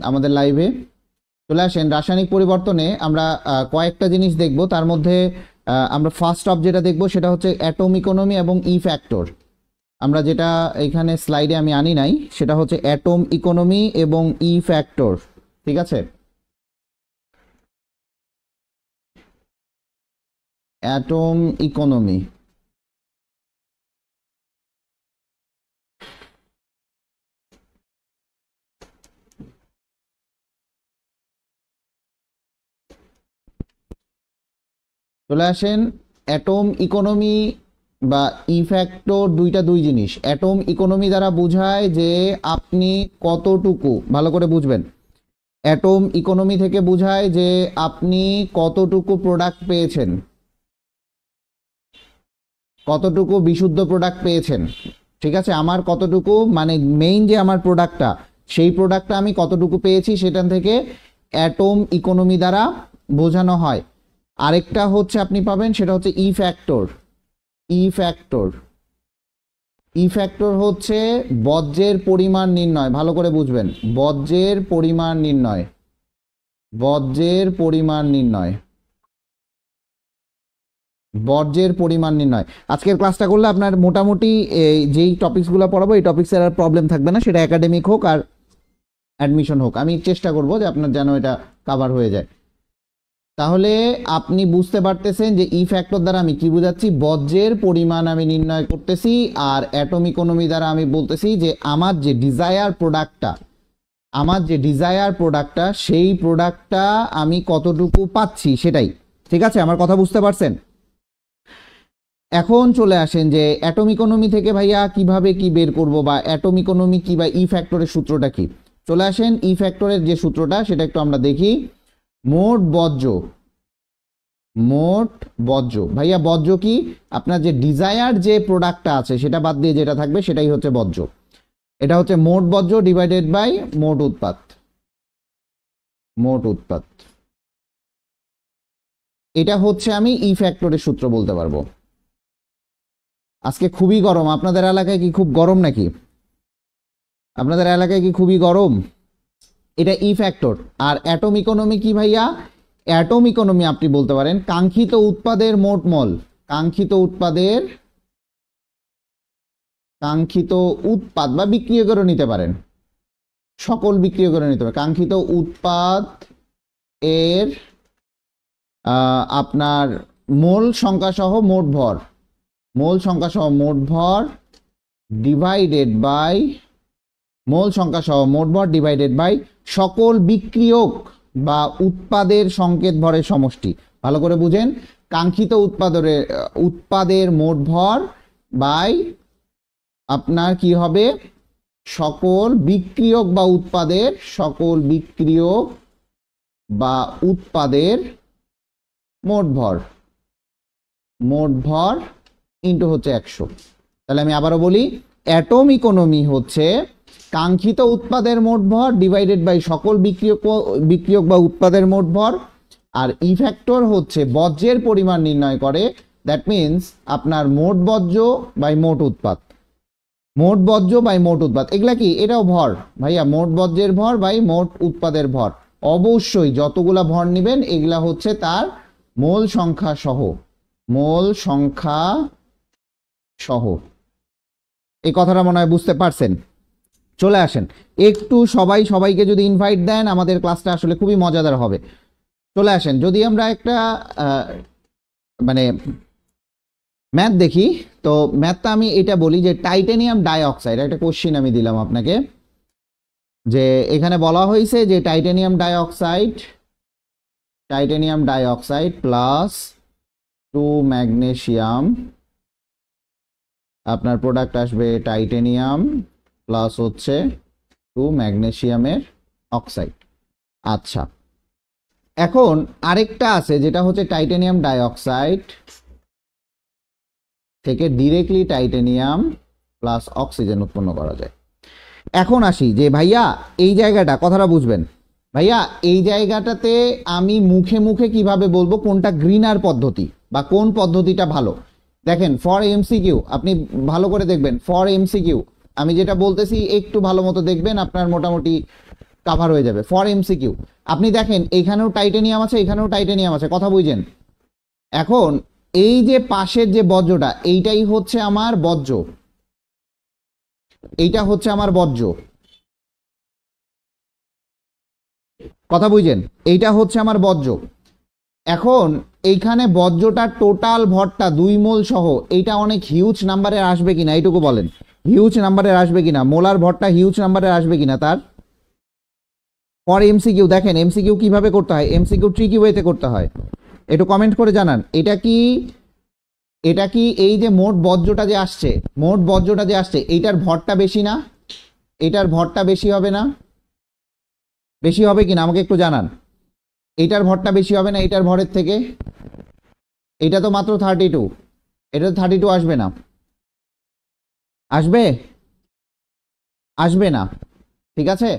আমাদের লাইভে। চলে আসেন। রাসায়নিক পরিবর্তনে আমরা কয়েকটা জিনিস দেখব, তার মধ্যে আমরা ফার্স্ট অফ যেটা দেখব সেটা হচ্ছে অ্যাটম ইকোনমি এবং ই ফ্যাক্টর। আমরা যেটা এখানে স্লাইডে আমি আনি নাই সেটা হচ্ছে অ্যাটম ইকোনমি এবং ই ফ্যাক্টর, ঠিক আছে? অ্যাটম ইকোনমি, চলে আসেন। অ্যাটম ইকোনমি বা ই ফ্যাক্টর দুই জিনিস। অ্যাটম ইকোনমি দ্বারা বোঝায় যে আপনি কতটুকু, ভালো করে বুঝবেন, অ্যাটম ইকোনমি থেকে বোঝায় যে আপনি কতটুকু প্রোডাক্ট পেয়েছেন, কতটুকু বিশুদ্ধ প্রোডাক্ট পেয়েছেন, ঠিক আছে? আমার কতটুকু, মানে মেইন যে আমার প্রোডাক্টটা, সেই প্রোডাক্টটা আমি কতটুকু পেয়েছি সেটা থেকে অ্যাটম ইকোনমি দ্বারা বোঝানো হয়। আরেকটা হচ্ছে আপনি পাবেন সেটা হচ্ছে ই ফ্যাক্টর। ই ফ্যাক্টর, ই ফ্যাক্টর হচ্ছে বর্জ্যের পরিমাণ নির্ণয়। ভালো করে বুঝবেন, বর্জ্যের পরিমাণ নির্ণয়, বর্জ্যের পরিমাণ নির্ণয়, বর্জ্যের পরিমাণ নির্ণয়। আজকের ক্লাসটা করলে আপনার মোটামুটি যেই টপিকসগুলো পড়াবো এই টপিক্সের আর প্রবলেম থাকবে না, সেটা একাডেমিক হোক আর অ্যাডমিশন হোক। আমি চেষ্টা করব যে আপনার যেন এটা কভার হয়ে যায়। তাহলে আপনি বুঝতে পারতেছেন যে ই ফ্যাক্টর দ্বারা আমি কি বোঝাচ্ছি, বর্জ্যের পরিমাণ আমি নির্ণয় করতেছি, আর অ্যাটম ইকোনমি দ্বারা আমি বলতেছি যে আমার যে ডিজায়ার প্রোডাক্টটা, আমার যে ডিজায়ার প্রোডাক্টটা, সেই প্রোডাক্টটা আমি কতটুকু পাচ্ছি সেটাই, ঠিক আছে? আমার কথা বুঝতে পারছেন? এখন চলে আসেন যে অ্যাটম ইকোনমি থেকে ভাইয়া কিভাবে কি বের করব, বা অ্যাটম ইকোনমি কি বা ই ফ্যাক্টরের সূত্রটা কি। চলে আসেন, ই ফ্যাক্টরের যে সূত্রটা সেটা একটু আমরা দেখি। মোট বর্জ্য, মোট বর্জ্য, ভাইয়া বর্জ্য কি? আপনার যে ডিজায়ার যে প্রোডাক্টটা আছে সেটা বাদ দিয়ে যেটা থাকবে সেটাই হচ্ছে বর্জ্য। এটা হচ্ছে মোট বর্জ্য ডিভাইডেড বাই মোট উৎপাদ, মোট উৎপাদ। এটা হচ্ছে আমি ই ফ্যাক্টরের সূত্র বলতে পারবো। আজকে খুবই গরম, আপনাদের এলাকায় কি খুব গরম নাকি? আপনাদের এলাকায় কি খুবই গরম? এটা ই ফ্যাক্টর। আর অ্যাটম ইকোনমি কি ভাইয়া? অ্যাটম ইকোনমি আপনি বলতে পারেন কাঙ্ক্ষিত উৎপাদের মোট মল, কাঙ্ক্ষিত উৎপাদের, কাঙ্ক্ষিত উৎপাদ বা বিক্রিয় করে নিতে পারেন, সকল বিক্রিয় করে নিতে পারেন, কাঙ্ক্ষিত উৎপাদ এর আপনার মোল সংখ্যা সহ মোট ভর, মোল সংখ্যা সহ মোট ভর ডিভাইডেড বাই, মোল সংখ্যা সহ মোট ভর ডিভাইডেড বাই সকল বিক্রিয়ক বা উৎপাদের সংকেত ভরের সমষ্টি। ভালো করে বুঝেন, কাঙ্ক্ষিত উৎপাদের মোট ভর বাই আপনার কি হবে, সকল বিক্রিয়ক বা উৎপাদের, সকল বিক্রিয়ক বা উৎপাদের মোট ভর, মোট ভর ইন্টু হচ্ছে 100। তাহলে আমি আবারও বলি, অ্যাটম ইকোনমি হচ্ছে কাঙ্ক্ষিত উৎপাদের মোট ভর ডিভাইডেড বাই সকল বিক্রিয়ক বা উৎপাদের মোট ভর, আর ই ফ্যাক্টর হচ্ছে বর্জ্যের পরিমাণ নির্ণয় করে। দ্যাট মিনস আপনার মোট বর্জ্য বাই মোট উৎপাদ, মোট বর্জ্য বাই মোট উৎপাদ। এগুলা কি? এটাও ভর ভাইয়া, মোট বর্জ্যের ভর বাই মোট উৎপাদের ভর। অবশ্যই যতগুলা ভর নেবেন এগুলা হচ্ছে তার মোল সংখ্যা সহ, মোল সংখ্যা সহ। এই কথাটা মনে হয় বুঝতে পারছেন। চলে আসেন, একটু সবাইকে যদি ইনভাইট দেন আমাদের ক্লাসটা আসলে খুবই মজাদার হবে। চলে আসেন, যদি আমরা একটা মানে ম্যাথ দেখি, তো ম্যাথটা আমি এটা বলি যে টাইটানিয়াম ডাইঅক্সাইড, একটা কোশ্চিন আমি দিলাম আপনাকে, যে এখানে বলা হয়েছে যে টাইটানিয়াম ডাইঅক্সাইড প্লাস 2 ম্যাগনেসিয়াম, আপনার প্রোডাক্ট আসবে টাইটানিয়াম প্লাস হচ্ছে 2 ম্যাগনেসিয়ামের অক্সাইড। আচ্ছা, এখন আরেকটা আছে যেটা হচ্ছে টাইটানিয়াম ডাইঅক্সাইড থেকে ডিরেক্টলি টাইটানিয়াম প্লাস অক্সিজেন উৎপন্ন করা যায়। এখন আসি যে ভাইয়া এই জায়গাটা, কথাটা বুঝবেন ভাইয়া, এই জায়গাটাতে আমি মুখে মুখে কিভাবে বলবো কোনটা গ্রিনার পদ্ধতি বা কোন পদ্ধতিটা ভালো। দেখেন, ফর এমসিকিউ আপনি ভালো করে দেখবেন, ফর এমসিকিউ আমি যেটা বলতেছি একটু ভালো মতো দেখবেন, আপনার মোটামুটি কভার হয়ে যাবে ফর এমসিকিউ। আপনি দেখেন এখানেও টাইটেনিয়াম আছে, এখানেও টাইটেনিয়াম আছে, কথা বুঝেন। এখন এই যে পাশের যে বজ্রটা, এইটাই হচ্ছে আমার বজ্র, এইটা হচ্ছে আমার বজ্র, কথা বুঝেন, এইটা হচ্ছে আমার বজ্র। এখন এইখানে বজ্রটার টোটাল ভরটা 2 মোল সহ এইটা অনেক হিউজ নাম্বারে আসবে কিনা এইটুকু বলেন, হিউজ নাম্বারে আসবে কিনা, মোলার ভরটা হিউজ নাম্বারে আসবে কিনা তার। পর এমসিকিউ দেখেন এমসিকিউ কিভাবে করতে হয়, এমসিকিউ ট্রিকি ওয়েতে করতে হয়, একটু কমেন্ট করে জানান। এটা কি এই যে মোট বজ্রটা যে আসছে, মোট বজ্রটা যে আসছে এইটার ভরটা বেশি না, এটার ভরটা বেশি হবে না, বেশি হবে কিনা আমাকে একটু জানান। এইটার ভরটা বেশি হবে না এইটার ভরের থেকে? এটা তো মাত্র 32, এটা তো 32 আসবে না, আসবে? আসবে না, ঠিক আছে।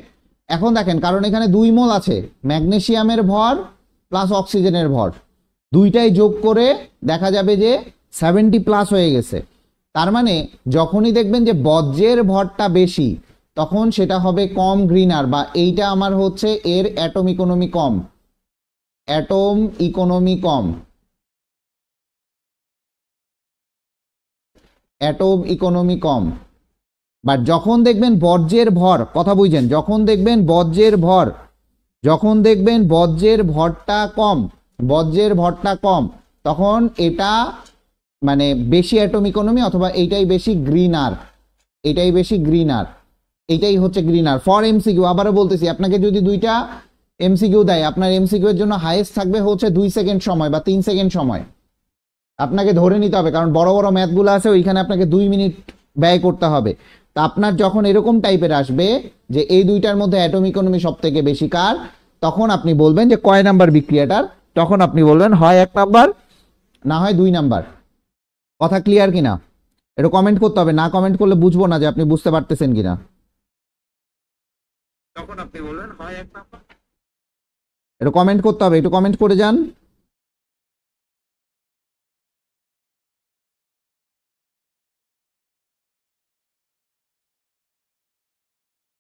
এখন দেখেন কারণ এখানে 2 মোল আছে, ম্যাগনেসিয়ামের ভর প্লাস অক্সিজেনের ভর দুইটাই যোগ করে দেখা যাবে যে 70 প্লাস হয়ে গেছে। তার মানে যখনই দেখবেন যে বজ্রের ভরটা বেশি তখন সেটা হবে কম গ্রিনার, বা এইটা আমার হচ্ছে এর atom economy com, atom economy com, atom economy com. But যখন দেখবেন বজ্রের ভর, কথা বুঝছেন, যখন দেখবেন বজ্রের ভর, যখন দেখবেন বজ্রের ভরটা কম, বজ্রের ভরটা কম, তখন এটা মানে বেশি অ্যাটম ইকোনমি অথবা এইটাই বেশি গ্রিনার, এটাই বেশি গ্রিনার, এইটাই হচ্ছে গ্রিনার। ফর এমসিকিউ আবারও বলতেছি, আপনাকে যদি 2টা এমসিকিউ দেয়, আপনার এমসিকিউ এর জন্য হাইয়েস্ট থাকবে হচ্ছে 2 সেকেন্ড সময় বা 3 সেকেন্ড সময় আপনাকে ধরে নিতে হবে, কারণ বড় বড় ম্যাথগুলো আছে ওইখানে আপনাকে 2 মিনিট ব্যয় করতে হবে। তা আপনার যখন এরকম টাইপের আসবে যে এই দুইটার মধ্যে অ্যাটম ইকোনমি সব থেকে বেশি কার, তখন আপনি বলবেন যে কয় নাম্বার বিক্রিয়াটার, তখন আপনি বলবেন হয় 1 নাম্বার না হয় 2 নাম্বার। কথা ক্লিয়ার কিনা একটু কমেন্ট করতে হবে, না কমেন্ট করলে বুঝবো না যে আপনি বুঝতে পারতেছেন কিনা। তখন আপনি বলবেন হয় 1 নাম্বার, একটু কমেন্ট করতে হবে, একটু কমেন্ট করে যান।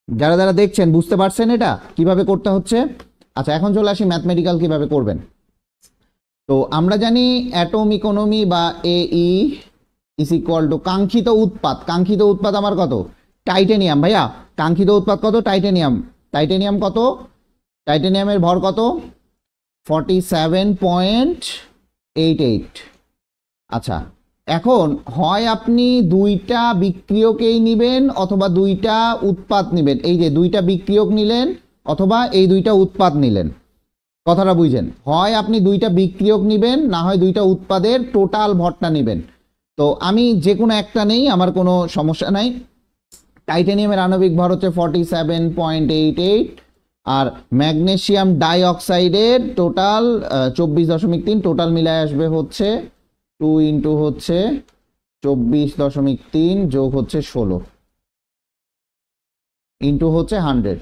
যারা যারা দেখছেন বুঝতে পারছেন এটা কিভাবে করতে হচ্ছে? আচ্ছা এখন চলে আসি ম্যাথমেটিক্যাল কিভাবে করবেন। তো আমরা জানি অ্যাটম ইকোনমি বা এই ইজ ইকুয়াল টু কাঙ্ক্ষিত উৎপাদ, কাঙ্ক্ষিত উৎপাদ আমার কত? টাইটেনিয়াম। ভাইয়া কাঙ্ক্ষিত উৎপাদ কত? টাইটেনিয়াম। টাইটেনিয়াম কত? টাইটেনিয়ামের ভর কত? 47.88। আচ্ছা এখন হয় আপনি 2টা বিক্রিয়কেই নেবেন অথবা 2টা উৎপাদ নেবেন, এই যে 2টা বিক্রিয়ক নিলেন অথবা এই 2টা উৎপাদ নিলেন, কথাটা বুঝছেন। হয় আপনি 2টা বিক্রিয়ক নেবেন না হয় 2টা উৎপাদের টোটাল ভরটা নেবেন। তো আমি যে কোনো একটা নেই, আমার কোনো সমস্যা নাই। টাইটেনিয়ামের আণবিক ভর হচ্ছে 47.88 আর ম্যাগনেসিয়াম ডাইঅক্সাইডের টোটাল 24.3, টোটাল মিলায় আসবে হচ্ছে 2 ইন্টু হচ্ছে 24.3 যোগ হচ্ছে 16 ইন্টু হচ্ছে 100।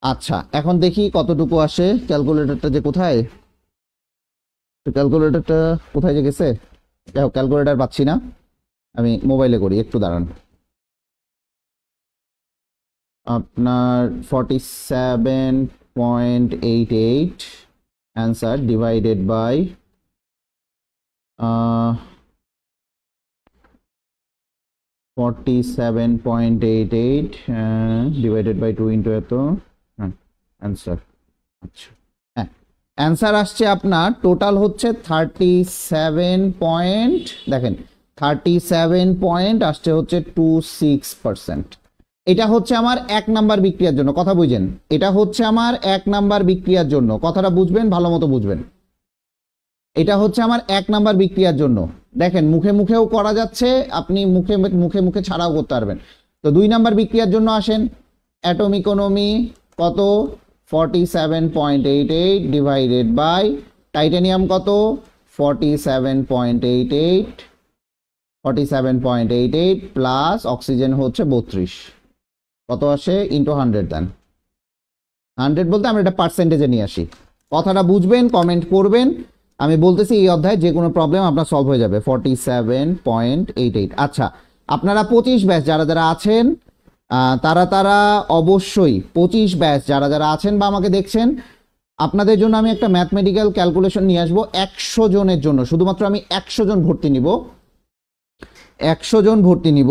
আচ্ছা এখন দেখি কতটুকু আসে। ক্যালকুলেটরটা যে কোথায়, ক্যালকুলেটরটা কোথায় যে গেছে, ক্যালকুলেটর পাচ্ছি না, আমি মোবাইলে করি, একটু দাঁড়ান। আপনার 47.88 answer divided by 47.88 divided by 2 into এত অ্যান্সার। আচ্ছা হ্যাঁ অ্যান্সার আসছে আপনার টোটাল হচ্ছে 37 দেখেন 37 আসছে হচ্ছে 26%। এটা হচ্ছে আমার 1 নাম্বার বিক্রিয়ার জন্য, কথা বুঝেন, এটা হচ্ছে আমার 1 নাম্বার বিক্রিয়ার জন্য, কথাটা বুঝবেন, ভালো মতো বুঝবেন। এটা হচ্ছে আমার 1 নাম্বার বিক্রিয়ার জন্য। দেখেন মুখে মুখেও করা যাচ্ছে, আপনি মুখে মুখে মুখে ছাড়াও করতে পারবেন। তো 2 নাম্বার বিক্রিয়ার জন্য আসেন, অ্যাটম ইকোনমি কত? 47.88 ডিভাইডেড বাই টাইটেনিয়াম কত? 47.88 প্লাস অক্সিজেন হচ্ছে 32, কত আসে? ইন্টু 100 দেন। 100 বলতে আমরা এটা পার্সেন্টেজে নিয়ে আসি, কথাটা বুঝবেন, কমেন্ট করবেন। আমি বলতেছি এই অধ্যায়ে যে কোনো প্রবলেম আপনার সলভ হয়ে যাবে। 47.88। আচ্ছা আপনারা 25 ব্যাচ যারা যারা আছেন তারা তারা অবশ্যই 25 ব্যাচ যারা যারা আছেন বা আমাকে দেখছেন, আপনাদের জন্য আমি একটা ম্যাথমেটিক্যাল ক্যালকুলেশন নিয়ে আসবো 100 জনের জন্য। শুধুমাত্র আমি 100 জন ভর্তি নিব, 100 জন ভর্তি নিব,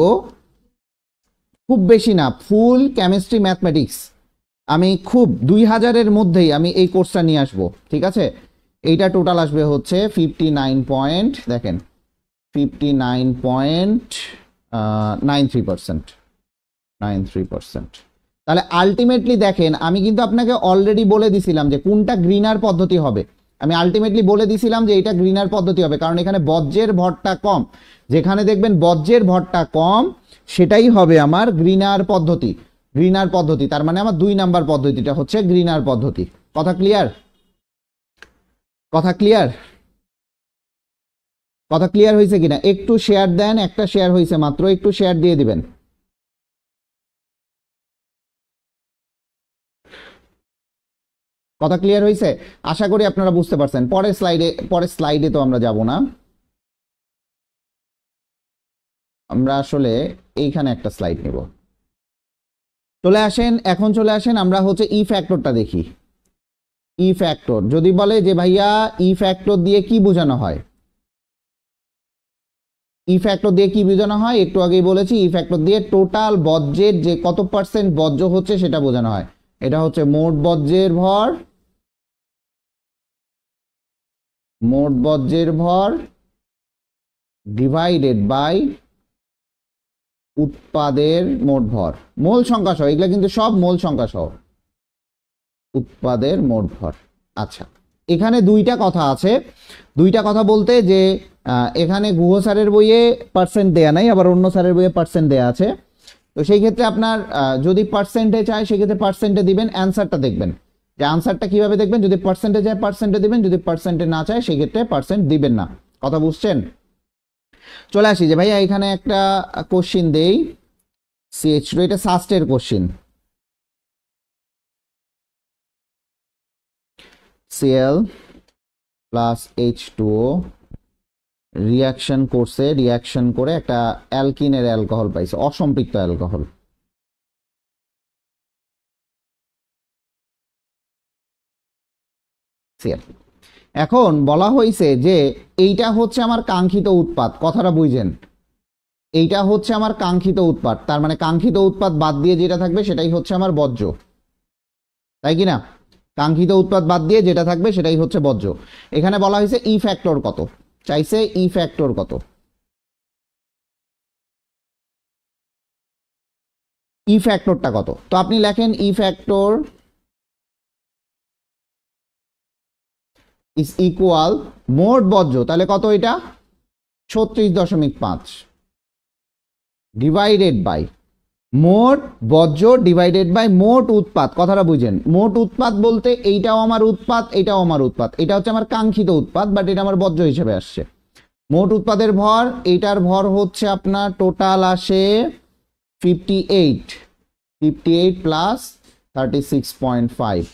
খুব বেশি না, ফুল কেমিস্ট্রি ম্যাথমেটিক্স আমি খুব 2000-এর মধ্যেই আমি এই কোর্সটা নিয়ে আসবো, ঠিক আছে। এইটা টোটাল আসবে হচ্ছে 59 পয়েন্ট, দেখেন 59.93%। তাহলে আলটিমেটলি দেখেন, আমি কিন্তু আপনাকে অলরেডি বলে দিছিলাম যে কোনটা গ্রিনার পদ্ধতি হবে। আমি আলটিমেটলি বলে দিছিলাম যে এটা গ্রিনার পদ্ধতি হবে, কারণ এখানে বজ্রের ভরটা কম। যেখানে দেখবেন বজ্রের ভরটা কম সেটাই হবে আমার গ্রিনার পদ্ধতি। গ্রিনার পদ্ধতি তার মানে আমার 2 নাম্বার পদ্ধতিটা হচ্ছে গ্রিনার পদ্ধতি। কথা ক্লিয়ার? কথা ক্লিয়ার? কথা ক্লিয়ার হয়েছে কিনা? একটু শেয়ার দেন, একটা শেয়ার হয়েছে মাত্র, একটু শেয়ার দিয়ে দিবেন। কথা ক্লিয়ার হয়েছে? আশা করি আপনারা বুঝতে পারছেন। পরের স্লাইডে তো আমরা যাব না, আমরা আসলে এইখানে একটা স্লাইড নেব। চলে আসেন, এখন চলে আসেন আমরা হচ্ছে ই ফ্যাক্টরটা দেখি। ই ফ্যাক্টর যদি বলে যে ভাইয়া ই ফ্যাক্টর দিয়ে কি বোঝানো হয়, ই ফ্যাক্টর দিয়ে কি বোঝানো হয় একটু আগেই বলেছি। ই ফ্যাক্টর দিয়ে টোটাল বজ্রের যে কত পার্সেন্ট বজ্র হচ্ছে সেটা বোঝানো হয়। এটা হচ্ছে মোট বজ্রের ভর, মোট বজ্রের ভর ডিভাইডেড বাই উৎপাদের মোট ভর, মোল সংখ্যা সহ, এগুলো কিন্তু সব মোল সংখ্যা সহ, উৎপাদের মোট ভর। আচ্ছা, এখানে দুইটা কথা আছে। দুইটা কথা বলতে যে এখানে গুহ স্যারের বইয়ে পার্সেন্ট দেয়া নাই, আবার অন্য স্যারের বইয়ে পার্সেন্ট দেয়া আছে। তো সেই ক্ষেত্রে আপনার যদি পার্সেন্টে চায় সেক্ষেত্রে পার্সেন্টে দিবেন, অ্যান্সারটা দেখবেন যে আনসারটা কিভাবে দেখবেন। যদি পার্সেন্টে চায় পার্সেন্টে দিবেন, যদি পার্সেন্টে না চায় সেক্ষেত্রে পার্সেন্ট দিবেন না। কথা বুঝছেন? চলে আসি যে ভাইয়া এখানে একটা কোশ্চিন দেই, CH2, এটা সাস্টের question. Cl plus H2O reaction করছে, রিয়াকশন করে একটা অ্যালকিনের অ্যালকোহল পাইছে, অসম্পৃক্ত অ্যালকোহল। Cl। এখন বলা হয়েছে যে এইটা হচ্ছে আমার কাঙ্ক্ষিত উৎপাদ, কথাটা বুঝেন, এইটা হচ্ছে আমার কাঙ্ক্ষিত উৎপাদ। তার মানে কাঙ্ক্ষিত উৎপাদ বাদ দিয়ে যেটা থাকবে সেটাই হচ্ছে আমার বজ্র, তাই কি না? কাঙ্ক্ষিত উৎপাদ বাদ দিয়ে যেটা থাকবে সেটাই হচ্ছে বজ্র। এখানে বলা হয়েছে ই ফ্যাক্টর কত, চাইছে ই ফ্যাক্টর কত। ই ফ্যাক্টরটা কত? তো আপনি লেখেন ই ফ্যাক্টর ইজ ইকুয়াল মোট বজ্র, তাহলে কত এটা 36.5 ডিভাইডেড বাই মোট বজ্র ডিভাইডেড বাই মোট উৎপাদ। কথাটা বুঝেন, মোট উৎপাদ বলতে এইটাও আমার উৎপাদ, এটাও আমার উৎপাদ, এটা হচ্ছে আমার কাঙ্ক্ষিত উৎপাদ, বাট এটা আমার বজ্র হিসেবে আসছে। মোট উৎপাদের ভর, এইটার ভর হচ্ছে আপনার টোটাল আসে 58 প্লাস 36.5।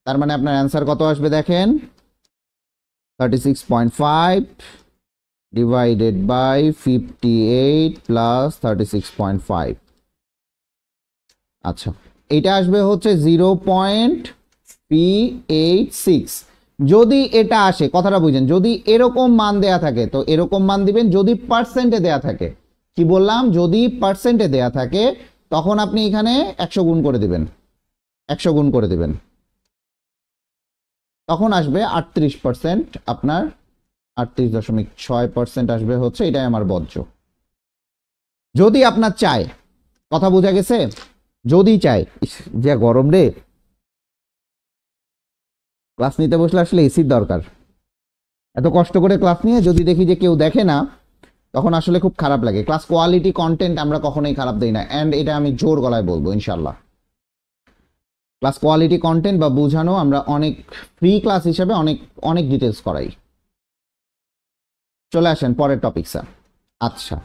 তার মানে আপনার অ্যান্সার কত আসবে দেখেন, 36.5 ডিভাইডেড বাই 58 প্লাস 36.5। আচ্ছা, এটা আসবে হচ্ছে 0.386। যদি এটা আসে, কথাটা বুঝেন, যদি এরকম মান দেয়া থাকে তো এরকম মান দিবেন। যদি পার্সেন্টে দেয়া থাকে, কি বললাম, যদি পার্সেন্টে দেয়া থাকে তখন আপনি এখানে 100 গুণ করে দিবেন, 100 গুণ করে দিবেন, তখন আসবে 38%, আপনার 38.6% আসবে হচ্ছে এটাই আমার বজ্র। যদি আপনার চায়, কথা বোঝা গেছে, যদি চায়, যে গরম রে, ক্লাস নিতে বসলে আসলে এসির দরকার। এত কষ্ট করে ক্লাস নিয়ে যদি দেখি যে কেউ দেখে না, তখন আসলে খুব খারাপ লাগে। ক্লাস কোয়ালিটি কন্টেন্ট আমরা কখনোই খারাপ দেই না, অ্যান্ড এটা আমি জোর গলায় বলবো ইনশাল্লাহ। ক্লাস কোয়ালিটি কন্টেন্ট বা বোঝানো আমরা অনেক ফ্রি ক্লাস হিসেবে অনেক অনেক ডিটেলস করাই। চলে আসেন পরের টপিক স্যার। আচ্ছা,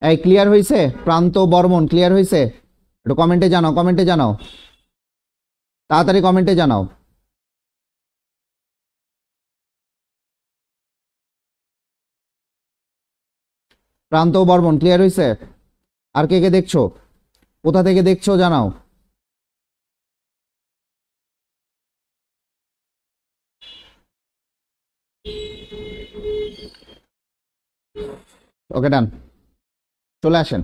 এই ক্লিয়ার হয়েছে? প্রান্ত বর্মন ক্লিয়ার হয়েছে? একটু কমেন্টে জানাও, কমেন্টে জানাও, তাড়াতাড়ি কমেন্টে জানাও। প্রান্ত বর্মন ক্লিয়ার হয়েছে? আর কে কে দেখছো, কোথা থেকে দেখছো জানাও। ওকে ডান, চলে আসেন।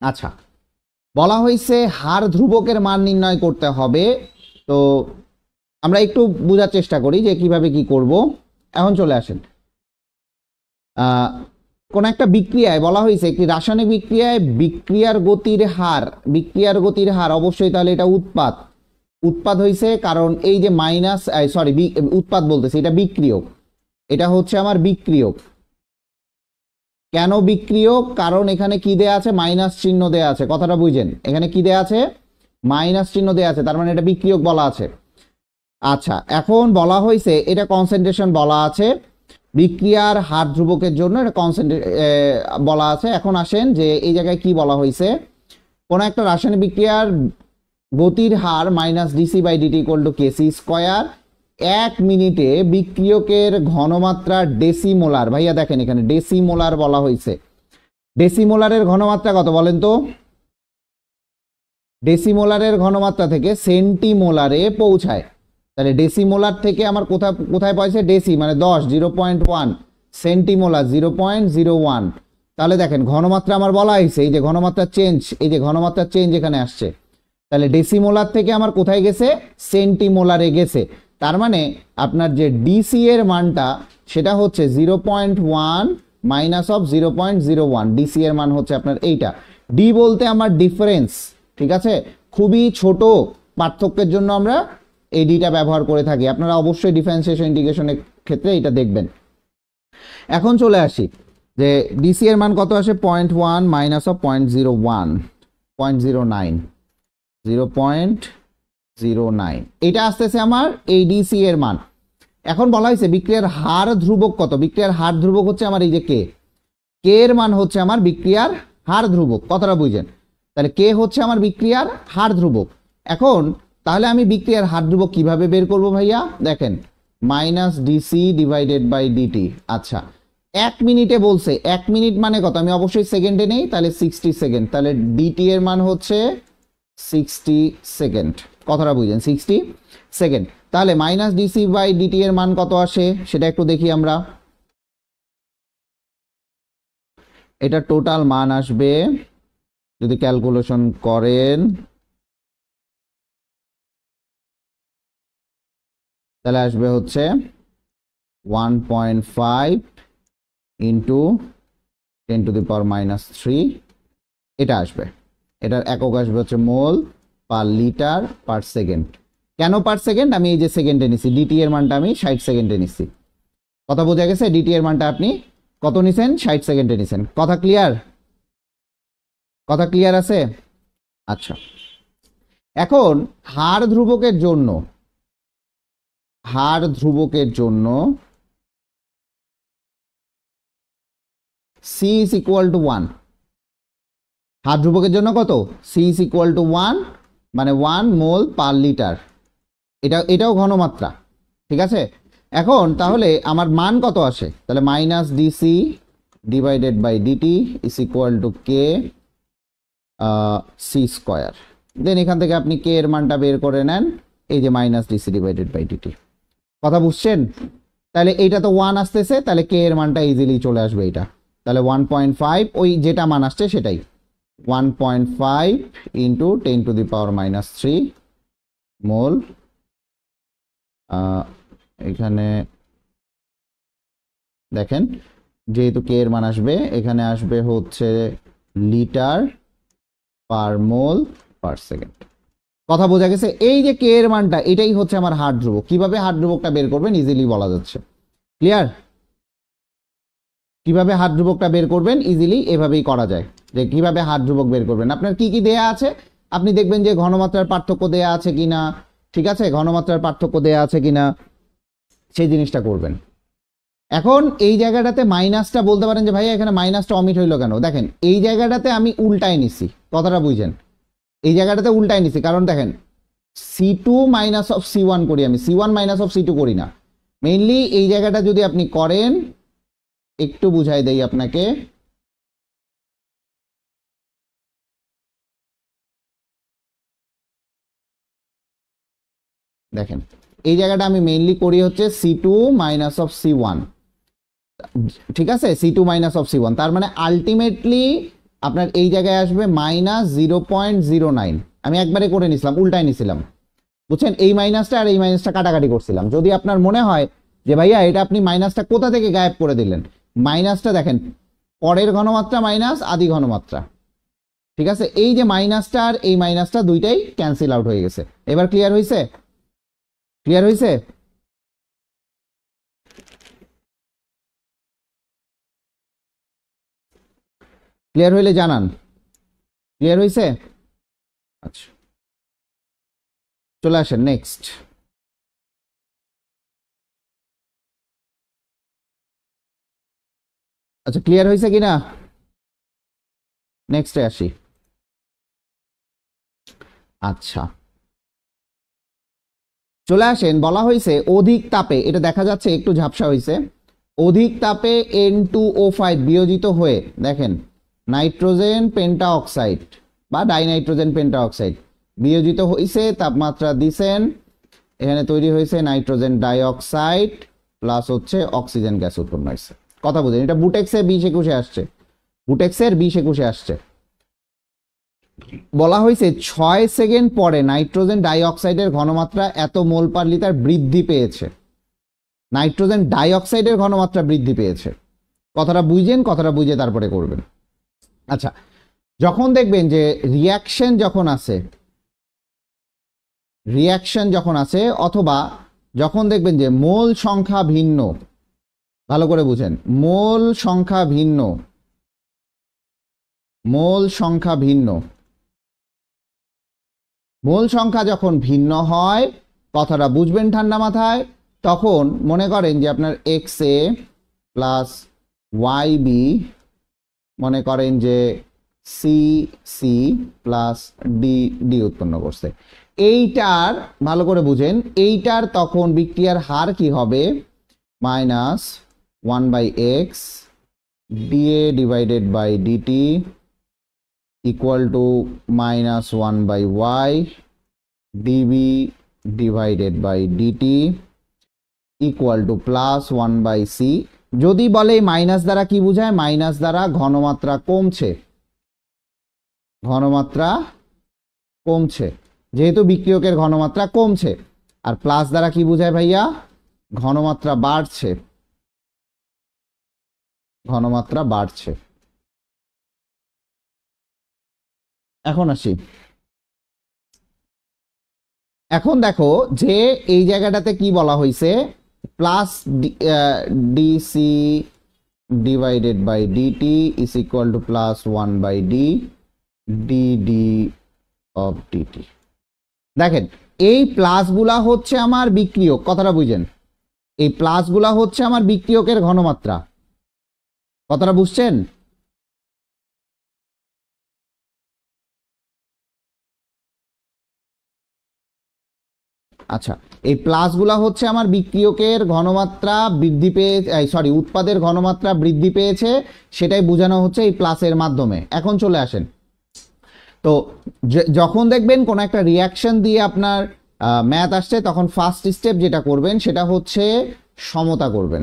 আচ্ছা, বলা হয়েছে হার ধ্রুবকের মান নির্ণয় করতে হবে। তো আমরা একটু বোঝার চেষ্টা করি যে কিভাবে কি করব। এখন চলে আসেন, কোন একটা বিক্রিয়ায় বলা হয়েছে, একটি রাসায়নিক বিক্রিয়ায় বিক্রিয়ার গতির হার অবশ্যই, তাহলে এটা উৎপাদ হয়েছে, কারণ এই যে মাইনাস, সরি উৎপাদ বলতেছে, এটা বিক্রিয়ক, এটা হচ্ছে আমার বিক্রিয়ক। কেন বিক্রিয়ক? কারণ এখানে কি দেয়া আছে, মাইনাস চিহ্ন দেয়া আছে। কথাটা বুঝেন, এখানে কি দেয়া আছে, মাইনাস চিহ্ন দেয়া আছে, তার মানে এটা বিক্রিয়ক বলা আছে। আচ্ছা, এখন বলা হয়েছে এটা কনসেন্ট্রেশন বলা আছে, বিক্রিয়ার হার ধ্রুবকের জন্য এটা বলা আছে। এখন আসেন যে এই জায়গায় কি বলা হয়েছে, কোন একটা রাসায়নিক বিক্রিয়ার গতির হার minus DC by DT equal to KC square. 1 মিনিটে বিক্রিয়কের ঘনমাত্রা ডেসিমোলার, ভাইয়া দেখেন এখানে ডেসিমোলার বলা হয়েছে। ডেসিমোলারের ঘনমাত্রা কত বলেন তো? ডেসিমোলারের ঘনমাত্রা থেকে সেন্টিমোলারে পৌঁছায়, তাহলে ডেসিমোলার থেকে আমার কোথায় পৌঁছে, ডেসি মানে 10, 0.1, সেন্টিমোলার 0.01। তাহলে দেখেন ঘনমাত্রা আমার বলা হয়েছে, এই যে ঘনমাত্রা চেঞ্জ, এই যে ঘনমাত্রা চেঞ্জ এখানে আসছে, তাহলে ডেসিমোলার থেকে আমার কোথায় গেছে, সেন্টিমোলারে গেছে। তার মানে আপনার যে ডিসি এর মানটা সেটা হচ্ছে 0.1 মাইনাস অফ 0.01, ডিসি এর মান হচ্ছে আপনার এইটা। ডি বলতে আমার ডিফারেন্স, ঠিক আছে, খুবই ছোট পার্থক্যের জন্য আমরা এই ডিটা ব্যবহার করে থাকি। আপনারা অবশ্যই ডিফারেন্সিয়েশন ইন্টিগ্রেশনের ক্ষেত্রে এটা দেখবেন। এখন চলে আসি যে ডিসি এর মান কত আসে, 0.1 মাইনাস অফ 0.01, 0.09, 0.09, এটা আসতেছে আমার এই ডিসি এর মান। এখন বলা হয়েছে বিক্রিয়ার হার ধ্রুবক কত, বিক্রিয়ার হার ধ্রুবক হচ্ছে আমার এই যে কে এর মান হচ্ছে আমার বিক্রিয়ার হার ধ্রুবক। কথাটা বুঝেন, তাহলে কে হচ্ছে আমার বিক্রিয়ার হার ধ্রুবক। এখন তাহলে আমি বিক্রিয়ার হার ধ্রুবক কিভাবে বের করব ভাইয়া, দেখেন minus DC divided by DT. আচ্ছা, 1 মিনিটে বলছে, 1 মিনিট মানে কত, আমি অবশ্যই সেকেন্ডে নেই, তাহলে 60 সেকেন্ড, তাহলে ডিটি এর মান হচ্ছে 60 সেকেন্ড। কথাটা বুঝেন, 60 সেকেন্ড। তাহলে মাইনাস ডিসি বাই ডিটি এর মান কত আসে সেটা একটু দেখি আমরা। এটা টোটাল মান আসবে যদি ক্যালকুলেশন করেন, তাহলে আসবে হচ্ছে 1.5 ইন্টু 10⁻³ এটা আসবে। এটার একক আসবে হচ্ছে মোল পার লিটার পার সেকেন্ড। কেন পার সেকেন্ড, আমি এই যে সেকেন্ডে নিছি, ডিটি এর মানটা আমি 60 সেকেন্ডে নিছি। কথা বোঝা গেছে, ডিটি এর মানটা আপনি কত নিছেন, 60 সেকেন্ডে নিছেন। কথা ক্লিয়ার, কথা ক্লিয়ার আছে? আচ্ছা, এখন হার ধ্রুবকের জন্য সি ইজ ইকুয়াল টু 1, হার ধ্রুবকের জন্য কত, সি ইজ ইকুয়াল টু 1 মানে 1 মোল পার লিটার, এটাও ঘনমাত্রা, ঠিক আছে। এখন তাহলে আমার মান কত আসে, তাহলে minus DC divided by DT is equal to K C square. Then এখান থেকে আপনি কে এর মানটা বের করে নেন, এই যে minus DC divided by dt. কথা বুঝছেন? তাহলে এইটা তো 1 আসতেছে, তাহলে কে এর মানটা ইজিলি চলে আসবে এইটা, তাহলে 1.5, ওই যেটা মান আসছে সেটাই, 1.5 ইন্টু 10⁻³ মোল। এখানে দেখেন যেহেতু কে এর মান আসবে, এখানে আসবে হচ্ছে লিটার পার মোল পার সেকেন্ড। কথা বোঝা গেছে? এই যে কে এর মানটা, এটাই হচ্ছে আমার হার ধ্রুবক। কিভাবে হার ধ্রুবকটা বের করবেন ইজিলি বলা যাচ্ছে। ক্লিয়ার? কিভাবে হার ধ্রুবকটা বের করবেন ইজিলি এভাবেই করা যায়, যে কিভাবে হার ধ্রুবক বের করবেন। আপনার কি কি দেয়া আছে আপনি দেখবেন যে ঘনমাত্রার পার্থক্য দেয়া আছে কিনা, ঠিক আছে, ঘনমাত্রার পার্থক্য দেয়া আছে কিনা সেই জিনিসটা করবেন। এখন এই জায়গাটাতে মাইনাসটা বলতে পারেন যে ভাইয়া এখানে মাইনাসটা অমিট হইলো কেন, দেখেন এই জায়গাটাতে আমি উল্টায় নিছি, কথাটা বুঝেন, এই জায়গাটাতে উল্টায় নিছি, কারণ দেখেন C2 মাইনাস অফ C1 করি আমি, C1 মাইনাস অফ C2 করি না। মেইনলি এই জায়গাটা যদি আপনি করেন, একটু বুঝাই দেই আপনাকে, দেখেন এই জায়গাটা আমি মেইনলি করি হচ্ছে C2 মাইনাস অফ C1, ঠিক আছে, C2 মাইনাস অফ C1, তার মানে আলটিমেটলি আপনার এই জায়গায় আসবে -0.09। আমি একবারে করে নিছিলাম, উল্টায় নিছিলাম, বুঝছেন, এই মাইনাসটা আর এই মাইনাসটা কাটাকাটি করছিলাম। যদি আপনার মনে হয় যে ভাইয়া এটা আপনি মাইনাসটা কোথা থেকে গায়েব করে দিলেন, মাইনাসটা দেখেন পরের ঘনমাত্রা মাইনাস আদি ঘনমাত্রা, ঠিক আছে, এই যে মাইনাসটা আর এই মাইনাসটা দুইটাই ক্যান্সেল আউট হয়ে গেছে। এবার ক্লিয়ার হয়েছে? ক্লিয়ার হয়েছে? ক্লিয়ার হইলে জানান। ক্লিয়ার হয়েছে? আচ্ছা চলে আসেন নেক্সট। আচ্ছা ক্লিয়ার হয়েছে কিনা, নেক্সটে আসি। আচ্ছা চলে আসেন, বলা হয়েছে অধিক তাপে, এটা দেখা যাচ্ছে একটু ঝাপসা হয়েছে, অধিক তাপে N2O5 বিয়োজিত হয়ে, দেখেন নাইট্রোজেন পেন্টাঅক্সাইড বা ডাইনাইট্রোজেন পেন্টাঅক্সাইড বিয়োজিত হয়েছে, তাপমাত্রা দিছেন, এখানে তৈরি হয়েছে নাইট্রোজেন ডাইঅক্সাইড প্লাস হচ্ছে অক্সিজেন গ্যাস উৎপন্ন হয়েছে। কথা বুঝেন, এটা বুটেক্সের 20-21 আসছে, বুটেক্সের 20-21 আসছে। বলা হয়েছে 6 সেকেন্ড পরে নাইট্রোজেন ডাইঅক্সাইডের ঘনমাত্রা এত মোল পার লিটার বৃদ্ধি পেয়েছে, নাইট্রোজেন ডাইঅক্সাইডের ঘনমাত্রা বৃদ্ধি পেয়েছে। কথাটা বুঝেন, কথাটা বুঝে তারপরে করবেন। আচ্ছা যখন দেখবেন যে রিয়াকশন যখন আছে অথবা যখন দেখবেন যে মোল সংখ্যা ভিন্ন, ভালো করে বুঝেন, মোল সংখ্যা যখন ভিন্ন হয়, কথাটা বুঝবেন ঠান্ডা মাথায়, তখন মনে করেন যে আপনার XA প্লাস YB, মনে করেন যে CC প্লাস D উৎপন্ন করছে, এইটার ভালো করে বুঝেন, এইটার তখন বিক্রিয়ার হার কি হবে, -1/x dA divided by dt equal to -1/y dB divided by dt equal to +1/c। যদি বলে মাইনাস দ্বারা কি বোঝায়, মাইনাস দ্বারা ঘনমাত্রা কমছে, যেহেতু বিক্রিয়কের ঘনমাত্রা কমছে, আর প্লাস দ্বারা কি বোঝায় ভাইয়া, ঘনমাত্রা বাড়ছে। এখন আসি, এখন দেখো যে এই জায়গাটাতে কি বলা হয়েছে, plus dc divided by dt is equal to +1/d dd of dt। দেখেন এই প্লাসগুলা হচ্ছে আমার বিক্রিয়ক, কথাটা বুঝেন, এই প্লাসগুলা হচ্ছে আমার বিক্রিয়কের ঘনমাত্রা, কথাটা বুঝছেন? আচ্ছা এই প্লাসগুলা হচ্ছে আমার বিক্রিয়কের ঘনমাত্রা বৃদ্ধি পেয়ে, উৎপাদের ঘনমাত্রা বৃদ্ধি পেয়েছে, সেটাই বোঝানো হচ্ছে এই প্লাসের মাধ্যমে। এখন চলে আসেন, তো যখন দেখবেন কোন একটা রিয়াকশন দিয়ে আপনার ম্যাথ আসছে, তখন ফার্স্ট স্টেপ যেটা করবেন সেটা হচ্ছে সমতা করবেন।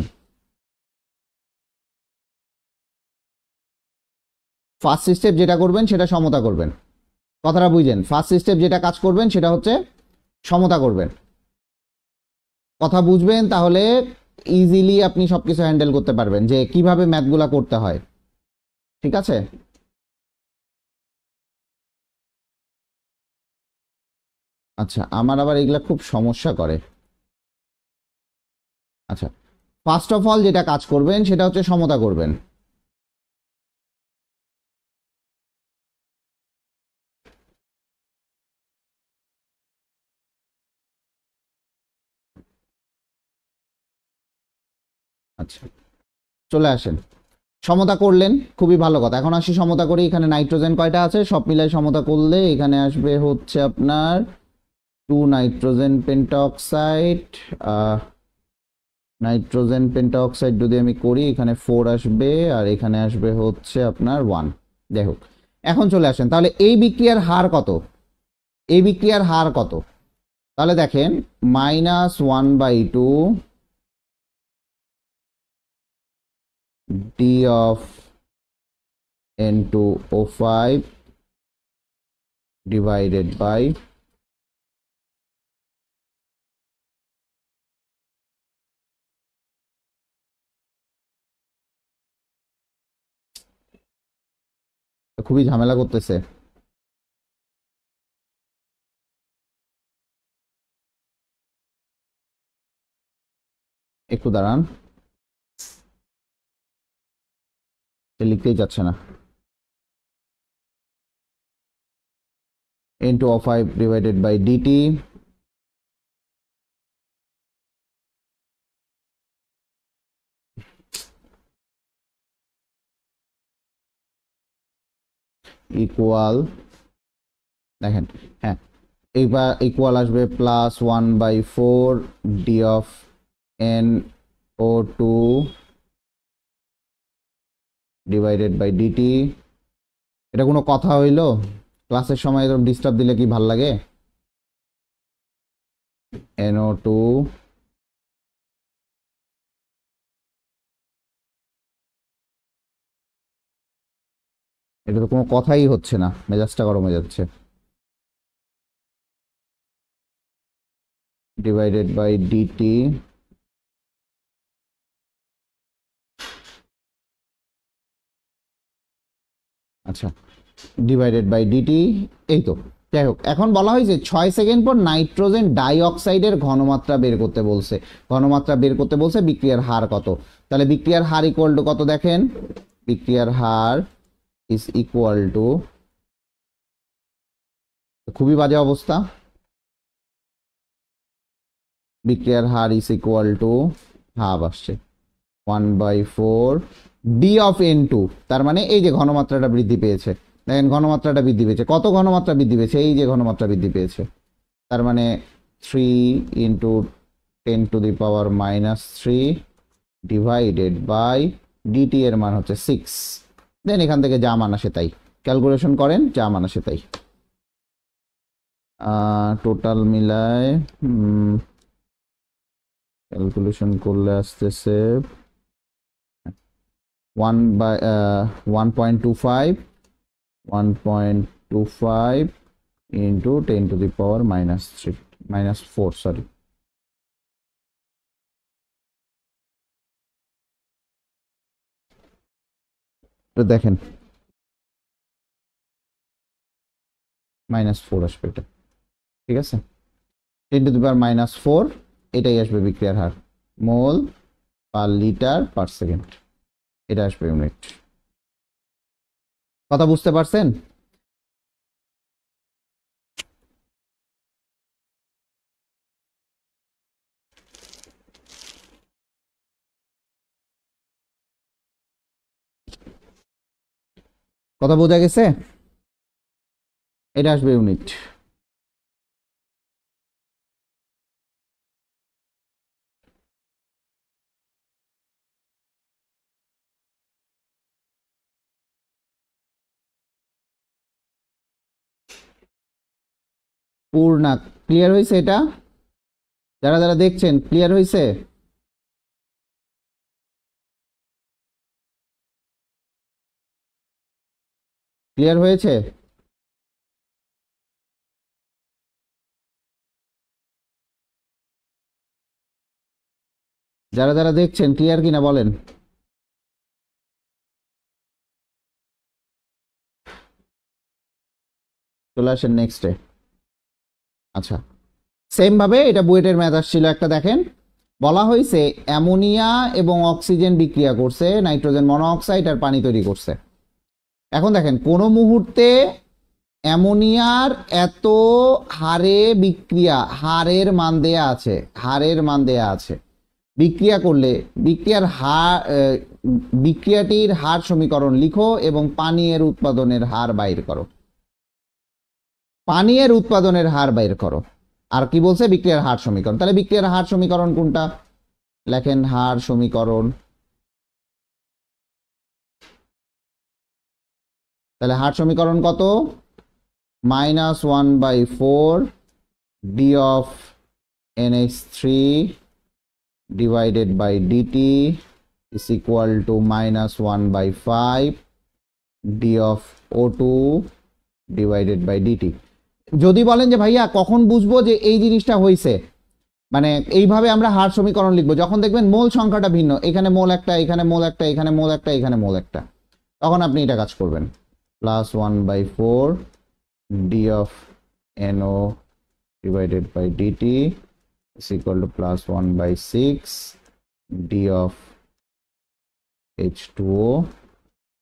কথাটা বুঝেন, ফার্স্ট স্টেপ যেটা কাজ করবেন সেটা হচ্ছে সমতা করবেন। কথা বুঝবেন, তাহলে ইজিলি আপনি সবকিছু হ্যান্ডেল করতে পারবেন যে কিভাবে ম্যাথগুলা করতে হয়, ঠিক আছে? আচ্ছা আমার আবার এগুলা খুব সমস্যা করে। আচ্ছা ফার্স্ট অফ অল যেটা কাজ করবেন সেটা হচ্ছে সমতা করবেন। আচ্ছা চলে আসেন, সমতা করলেন, খুবই ভালো কথা। এখন আসি সমতা করি, এখানে নাইট্রোজেন কয়টা আছে সব মিলাই সমতা করলে এখানে আসবে হচ্ছে আপনার 2 নাইট্রোজেন পেন্টাঅক্সাইড যদি আমি করি এখানে 4 আসবে, আর এখানে আসবে হচ্ছে আপনার 1। যাই হোক, এখন চলে আসেন, তাহলে এই বিক্রিয়ার হার কত, তাহলে দেখেন -1/2 d of N2O5 divided by খুবই ঝামেলা করতেছে। একটু দাঁড়ান, লিখতেই যাচ্ছে না। N2O5 divided by dt equal, দেখেন হ্যাঁ এইবার ইকুয়াল আসবে +1/4 d of NO2 divided by dt। এটা কোনো কথা হইলো? ক্লাসের সময় এরকম ডিস্টার্ব দিলে কি ভাল লাগে? NO2 এটা তো কোনো কথাই হচ্ছে না, মেজাজটা গরম হয়ে যাচ্ছে। ডিভাইডেড বাই ডিটি আচ্ছা ডিভাইডেড বাই ডিটি। এই তো যাই হোক, এখন বলা হয়েছে 6 সেকেন্ড পর নাইট্রোজেন ডাইঅক্সাইডের ঘনমাত্রা বের করতে বলছে। ঘনমাত্রা বের করতে বলছে, বিক্রিয়ার হার কত? তাহলে বিক্রিয়ার হার ইকুয়াল টু কত দেখেন, বিক্রিয়ার হার ইজ ইকুয়াল টু, খুবই বাজে অবস্থা, বিক্রিয়ার her is equal to half আসছে 1/4 ডি অফ N2। তার মানে এই যে ঘনমাত্রাটা বৃদ্ধি পেয়েছে, দেখেন ঘনমাত্রাটা বৃদ্ধি পেয়েছে। কত ঘনমাত্রা বৃদ্ধি পেয়েছে? এই যে ঘনমাত্রা বৃদ্ধি পেয়েছে, তার মানে 3 × 10⁻³ ডিভাইডেড বাই ডিটি এর মান হচ্ছে 6। দেন এখান থেকে যা মান আসে তাই ক্যালকুলেশন করেন, যা মান আসে তাই। টোটাল মিলায় ক্যালকুলেশন করলে আসতেছে 1.25 into 10⁻³ সরি। দেখেন -4 আসবে এটা, ঠিক আছে? 10⁻⁴ এটাই আসবে বিক্রিয়ার হার, মোল পার লিটার পার সেকেন্ড, এটা আসবে ইউনিট। কথা বুঝতে পারছেন? কথা বোঝা গেছে? এটা আসবে ইউনিট। পূর্ণা ক্লিয়ার হয়েছে? এটা যারা যারা দেখছেন ক্লিয়ার হয়েছে? ক্লিয়ার হয়েছে? যারা যারা দেখছেন ক্লিয়ার কিনা বলেন। চলে আসেন নেক্সটে। আচ্ছা সেম ভাবে এটা বুয়েটের ম্যাথ আসছিল একটা, দেখেন বলা হয়েছে অ্যামোনিয়া এবং অক্সিজেন বিক্রিয়া করছে, নাইট্রোজেন মনোঅক্সাইড আর পানি তৈরি করছে। এখন দেখেন কোন মুহূর্তে অ্যামোনিয়ার এত হারে বিক্রিয়া, হারের মান দেয়া আছে, হারের মান দেয়া আছে, বিক্রিয়া করলে বিক্রিয়ার হার, বিক্রিয়াটির হার সমীকরণ লিখো এবং পানীয়ের উৎপাদনের হার বাইর করো। পানীয়ের উৎপাদনের হার বাইর করো। আর কি বলছে? বিক্রিয়ার হার সমীকরণ। তাহলে বিক্রিয়ার হার সমীকরণ কোনটা? লেখেন হার সমীকরণ। তাহলে হার সমীকরণ কত? -1/4 d of NH3 divided by dt is equal to -1/5 d of O2 divided by dt. যদি বলেন যে ভাইয়া কখন বুঝবো যে এই জিনিসটা হয়েছে, মানে এইভাবে আমরা হার সমীকরণ লিখবো যখন দেখবেন মোল সংখ্যাটা ভিন্ন, এখানে মোল একটা, এখানে মোল একটা, এখানে মোল একটা, এখানে মোল একটা, তখন আপনি এটা কাজ করবেন +1/4 d of NO divided by dt is equal to +1/6 d of H2O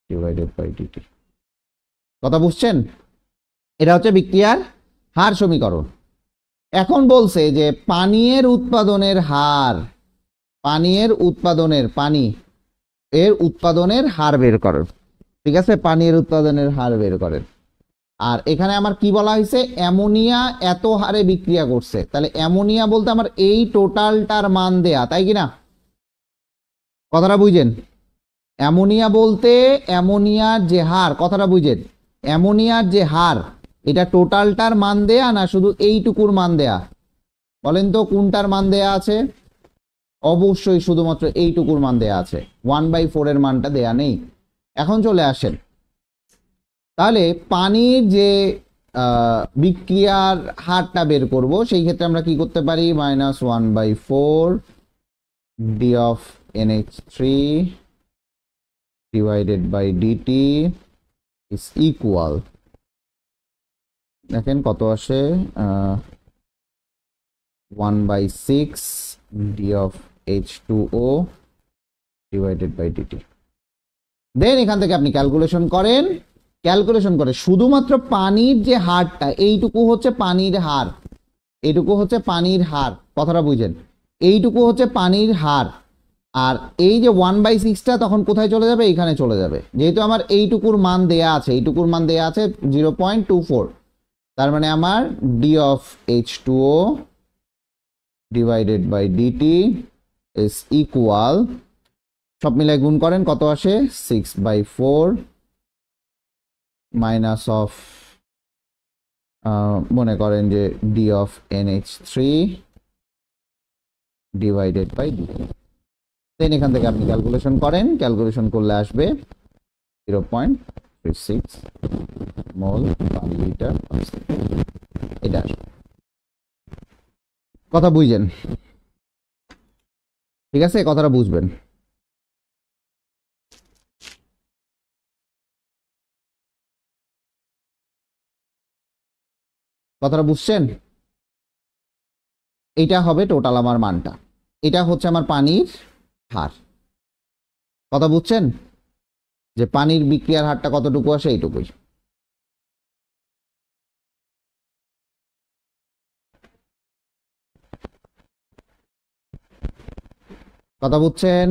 divided by dt. কথা বুঝছেন? এটা হচ্ছে বিক্রিয়ার হার সমীকরণ। এখন বলছে যে পানীয়ের উৎপাদনের হার, পানীয়ের উৎপাদনের, পানি এর উৎপাদনের হার বের করেন। ঠিক আছে, পানীয়ের উৎপাদনের হার বের করেন। আর এখানে আমার কি বলা হয়েছে, অ্যামোনিয়া এত হারে বিক্রিয়া করছে, তাহলে অ্যামোনিয়া বলতে আমার এই টোটালটার মান দেয়া, তাই কিনা? কথাটা বুঝেন? অ্যামোনিয়া বলতে অ্যামোনিয়ার যে হার, কথাটা বুঝেন, অ্যামোনিয়ার যে হার এটা টোটালটার মান দেয়া না শুধু এইটুকুর মান দেয়া? বলেন তো কোনটার মান দেয়া আছে? অবশ্যই শুধুমাত্র এইটুকুর মান দেয়া আছে, 1/4 এর মানটা দেয়া নেই। এখন চলে আসেন, তাহলে পানির যে বিক্রিয়ার হারটা বের করব, সেই ক্ষেত্রে আমরা কি করতে পারি, -1/4 d of NH3 divided by dt is equal, দেখেন কত আসে, 1/6 d of H2O divided by dt। দেন এখান থেকে আপনি ক্যালকুলেশন করেন, ক্যালকুলেশন করে শুধুমাত্র পানির যে হারটা, এইটুকু হচ্ছে পানির হার, এইটুকু হচ্ছে পানির হার, কথাটা বুঝেন, এইটুকু হচ্ছে পানির হার। আর এই যে 1/6টা তখন কোথায় চলে যাবে, এখানে চলে যাবে, যেহেতু আমার এইটুকুর মান দেয়া আছে, এইটুকুর মান দেয়া আছে 0.24, তার মানে আমার d of H2O divided by dt is equal, সব মিলাই গুণ করেন কত আসে, 6/4 মাইনাস অফ মনে করেন যে d of NH3 divided by dt। দেন এখান থেকে আপনি ক্যালকুলেশন করেন, ক্যালকুলেশন করলে আসবে 0.36 মোল পার লিটার, এটা আসবে। কথা বুঝছেন? ঠিক আছে, কথাটা বুঝবেন। কথাটা বুঝছেন? এটা হবে টোটাল আমার মানটা, এটা হচ্ছে আমার পানির হার। কথা বুঝছেন যে পানির বিক্রিয়ার হারটা কতটুকু আসে, এইটুকুই। কথা বুঝছেন?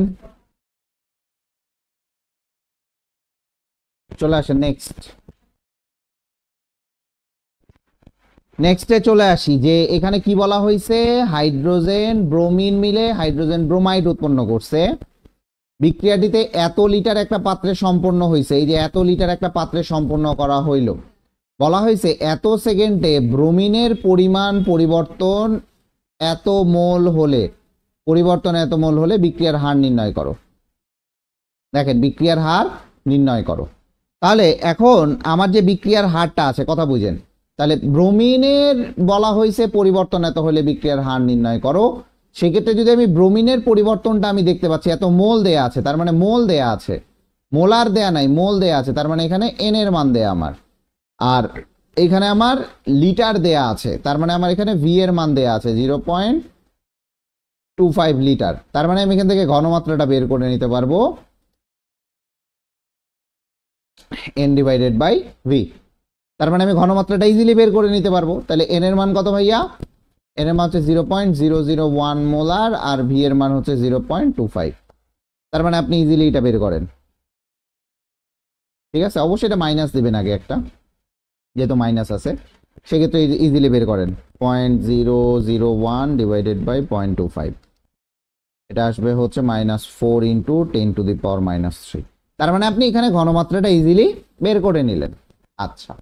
চলে আসেন নেক্সট, নেক্সটে চলে আসি যে এখানে কি বলা হয়েছে, হাইড্রোজেন ব্রোমিন মিলে হাইড্রোজেন ব্রোমাইড উৎপন্ন করছে। বিক্রিয়াটিতে এত লিটার একটা পাত্রে সম্পন্ন হয়েছে, এই যে এত লিটার একটা পাত্রে সম্পন্ন করা হইল, বলা হয়েছে এত সেকেন্ডে ব্রোমিনের পরিমাণ পরিবর্তন এত মোল হলে, পরিবর্তন এত মোল হলে বিক্রিয়ার হার নির্ণয় করো। দেখেন বিক্রিয়ার হার নির্ণয় করো। তাহলে এখন আমার যে বিক্রিয়ার হারটা আছে, কথা বুঝেন, তাহলে ব্রোমিনের বলা হয়েছে পরিবর্তন এত হলে বিক্রিয়ার হার নির্ণয় করো। সেক্ষেত্রে যদি আমি ব্রোমিনের পরিবর্তনটা আমি দেখতে পাচ্ছি, এত মোল দেয়া আছে, তার মানে মোল দেয়া আছে, মোলার দেয়া নাই, মোল দেয়া আছে, তার মানে এখানে এন এর মান দেয়া আমার, আর এখানে আমার লিটার দেয়া আছে, তার মানে আমার এখানে ভি এর মান দেয়া আছে 0.25 লিটার। তার মানে আমি এখান থেকে ঘনমাত্রাটা বের করে নিতে পারবো n ডিভাইডেড বাই ভি, তার মানে আমি ঘনমাত্রাটা ইজিলি বের করে নিতে পারবো। তাহলে এন এর মান কত ভাইয়া, এন এর মান হচ্ছে 0.001 মোলার, আর ভি এর মান হচ্ছে 0.25, তার মানে আপনি ইজিলি এটা বের করেন। ঠিক আছে, অবশ্যই এটা মাইনাস দিবেন আগে একটা, যেহেতু মাইনাস আছে, সেক্ষেত্রে ইজিলি বের করেন 0.001 ডিভাইডেড বাই 0.25, এটা আসবে হচ্ছে -4 × 10⁻³ তার মানে আপনি এখানে ঘনমাত্রাটা ইজিলি বের করে নিলেন। আচ্ছা,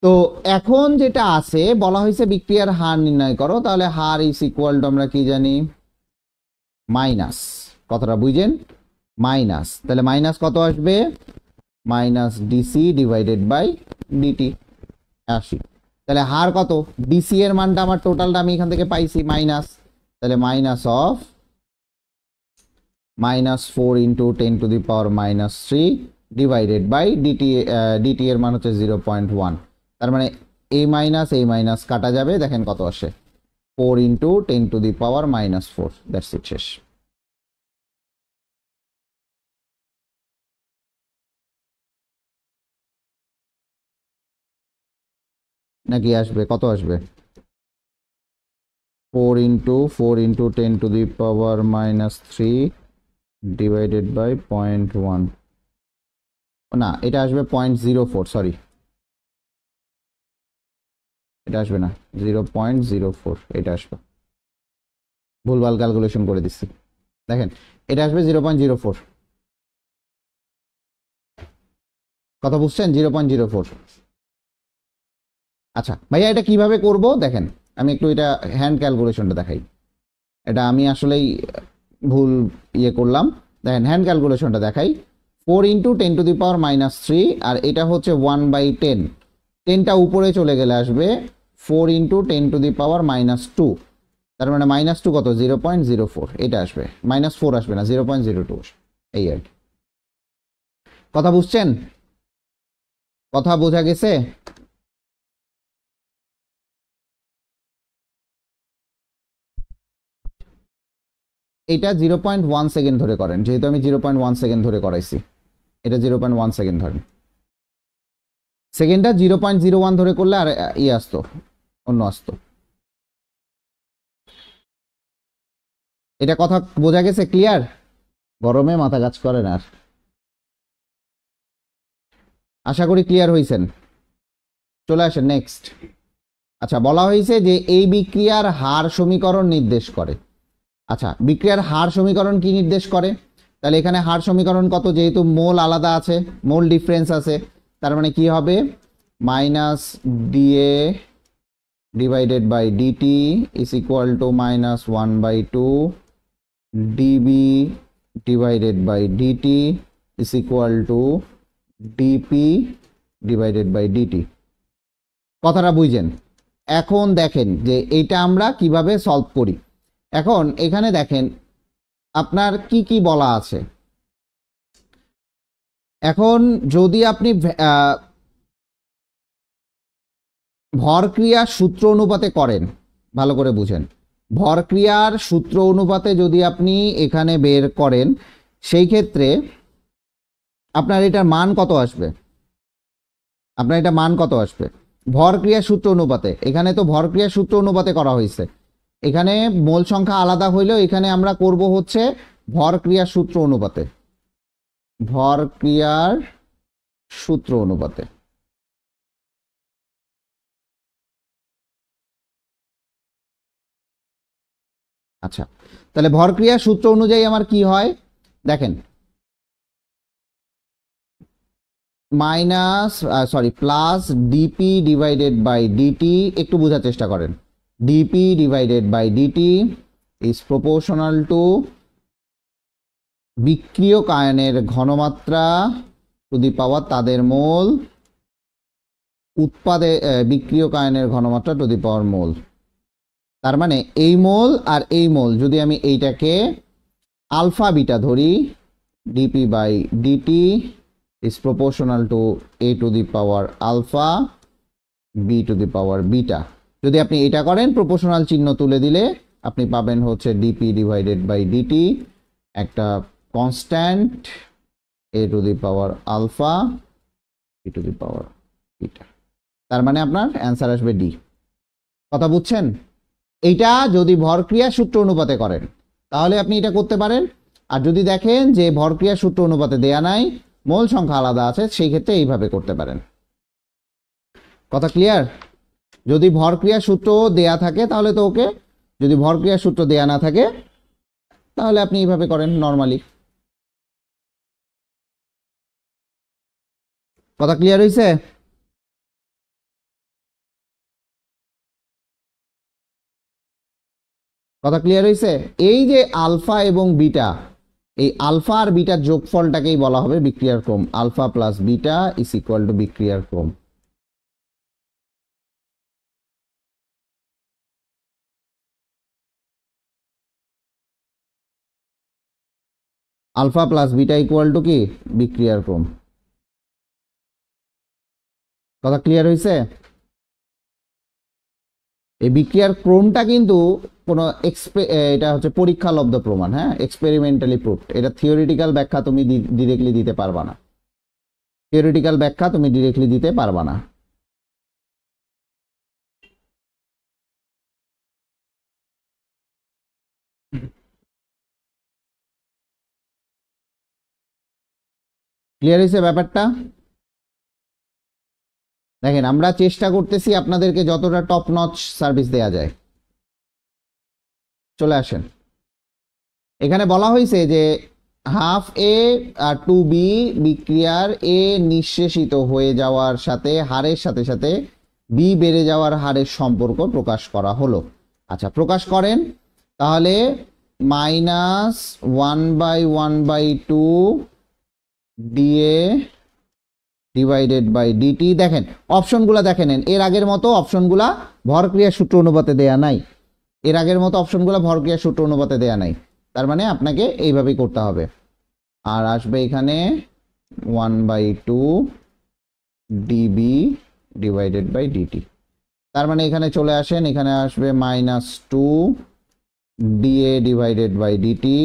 তো এখন যেটা আছে বলা হয়েছে বিক্রিয়ার হার নির্ণয় করো, তাহলে হার ইজ ইকুয়াল টু আমরা কি জানি মাইনাস, কথাটা বুঝেন, মাইনাস, তাহলে মাইনাস কত আসবে, minus DC divided by dt 80। তাহলে হার কত, ডিসি এর মানটা আমার টোটালটা আমি এখান থেকে পাইছি মাইনাস, তাহলে minus of -4 × 10⁻³ divided by dt, dt এর মান হচ্ছে 0.1, তার মানে এই মাইনাস কাটা যাবে, দেখেন কত আসে 4 × 10⁻⁻⁴, দ্যাটস ইট, শেষ। নাকি আসবে, কত আসবে 4 × 10⁻³ ডিভাইডেড বাই 0.1, না এটা আসবে 0.04, সরি এটা আসবে না, 0.04, এটা আসবে, ভুলভাল ক্যালকুলেশন করে দিচ্ছি, দেখেন এটা আসবে 0.04, কথা বুঝছেন, 0.04। আচ্ছা ভাইয়া এটা কিভাবে করব, দেখেন আমি একটু এটা হ্যান্ড ক্যালকুলেশনটা দেখাই, এটা আমি আসলেই ভুল ইয়ে করলাম, দেখেন হ্যান্ড ক্যালকুলেশনটা দেখাই, 4 × 10⁻³ আর এটা হচ্ছে 1/10, 10টা উপরে চলে গেলে আসবে 4 × 10⁻², তার মানে -2 কত 0.04, এটা আসবে, -4 আসবে না, 0.02, এই আর কি। কথা বুঝছেন, কথা বোঝা গেছে? এটা 0.1 সেকেন্ড ধরে করেন, যেহেতু আমি 0.1 সেকেন্ড ধরে করাইছি, এটা 0.1 সেকেন্ড ধরেন, সেকেন্ডটা 0.01 ধরে করলে আর ইয়ে আসতো, অন্য আসতো। এটা কথা বোঝা গেছে, ক্লিয়ার? গরমে মাথা কাজ করে না আর, আশা করি ক্লিয়ার হয়েছেন। চলে আসেন নেক্সট। আচ্ছা বলা হয়েছে যে এই বিক্রিয়ার হার সমীকরণ নির্দেশ করে। আচ্ছা বিক্রিয়ার হার সমীকরণ কি নির্দেশ করে, তাহলে এখানে হার সমীকরণ কত, যেহেতু মোল আলাদা আছে, মোল ডিফারেন্স আছে, তার মানে কি হবে -dA divided by DT is equal to -1/2 dB divided by DT is equal to dp divided by dt. কথাটা বুঝেন? এখন দেখেন যে এটা আমরা কিভাবে সলভ করি। এখন এখানে দেখেন আপনার কি কি বলা আছে। এখন যদি আপনি ভরক্রিয়ার সূত্র অনুপাতে করেন, ভালো করে বুঝেন, ভরক্রিয়ার সূত্র অনুপাতে যদি আপনি এখানে বের করেন, সেই ক্ষেত্রে আপনার এটার মান কত আসবে, আপনার এটা মান কত আসবে ভরক্রিয়া সূত্র অনুপাতে। এখানে তো ভরক্রিয়া সূত্র অনুপাতে করা হয়েছে, এখানে মোল সংখ্যা আলাদা হইলেও এখানে আমরা করব হচ্ছে ভরক্রিয়া সূত্র অনুপাতে, ভরক্রিয়ার সূত্র অনুপাতে। আচ্ছা তাহলে ভরক্রিয়া সূত্র অনুযায়ী আমার কি হয় দেখেন, plus dp divided by dt, একটু বোঝার চেষ্টা করেন, dp divided by DT is proportional to বিক্রিয়ক আয়নের ঘনমাত্রা টু দি পাওয়ার তাদের মোল, উৎপাদে বিক্রিয়ক আয়নের ঘনমাত্রা টু দি পাওয়ার মোল। তার মানে এই মোল আর এই মোল যদি আমি এইটাকে আলফা বিটা ধরি, DP by DT is proportional to a to the power alpha b to the power beta, যদি আপনি এটা করেন প্রপোর্শনাল চিহ্ন তুলে দিলে আপনি পাবেন হচ্ছে dp ডিভাইডেড বাই dt একটা constant a to the power alpha b to the power beta, তার মানে আপনার অ্যান্সার আসবে ডি। কথা বুঝছেন? এইটা যদি ভরক্রিয়া সূত্র অনুপাতে করেন তাহলে আপনি এটা করতে পারেন, আর যদি দেখেন যে ভরক্রিয়া সূত্র অনুপাতে দেয়া নাই, মোল সংখ্যা আলাদা আছে, সেই ক্ষেত্রে এইভাবে করতে পারেন। কথা ক্লিয়ার? যদি ভরক্রিয়া সূত্র দেয়া থাকে তাহলে তো ওকে, যদি ভরক্রিয়া সূত্র দেয়া না থাকে তাহলে আপনি এইভাবে করেন নরমালি। কথা ক্লিয়ার হয়েছে? কথা ক্লিয়ার হয়েছে? এই যে আলফা এবং বিটা, এই আলফা আর বিটার যোগফলটাকেই বলা হবে বিক্রিয়ার ক্রম। Alpha plus beta is equal to বিক্রিয়ার ক্রম। Alpha plus beta equal to কি? বিক্রিয়ার ক্রম। কথা ক্লিয়ার হয়েছে? এই বিক্রিয়ার ক্রমটা কিন্তু কোনো এটা হচ্ছে পরীক্ষালব্ধ প্রমাণ, হ্যাঁ, এক্সপেরিমেন্টালি প্রুফড। এটা থিওরিটিক্যাল ব্যাখ্যা তুমি ডিরেক্টলি দিতে পারবা না। থিওরিটিক্যাল ব্যাখ্যা তুমি ডিরেক্টলি দিতে পারবা না। ক্লিয়ার হয়েছে ব্যাপারটা? দেখেন, আমরা চেষ্টা করতেছি আপনাদেরকে যতটা টপ নচ সার্ভিস দেয়া যায়। চলে আসেন, এখানে বলা হয়েছে যে হাফ এ আর টু বি বিক্রিয়ার এ নিঃশেষিত হয়ে যাওয়ার সাথে হারের সাথে সাথে বি বেড়ে যাওয়ার হারের সম্পর্ক প্রকাশ করা হলো। আচ্ছা, প্রকাশ করেন তাহলে minus 1/1/2 DA divided by DT. দেখেন অপশনগুলো দেখে নেন, এর আগের মতো অপশনগুলা ভরক্রিয়া সূত্র অনুপাতে দেয়া নাই। এর আগের মতো অপশনগুলো ভরক্রিয়া সূত্র অনুপাতে দেয়া নাই, তার মানে আপনাকে এইভাবেই করতে হবে। আর আসবে এখানে 1/2 ডিবি ডিভাইডেড বাই ডিটি। তার মানে এখানে চলে আসেন, এখানে আসবে -2 DA divided by DT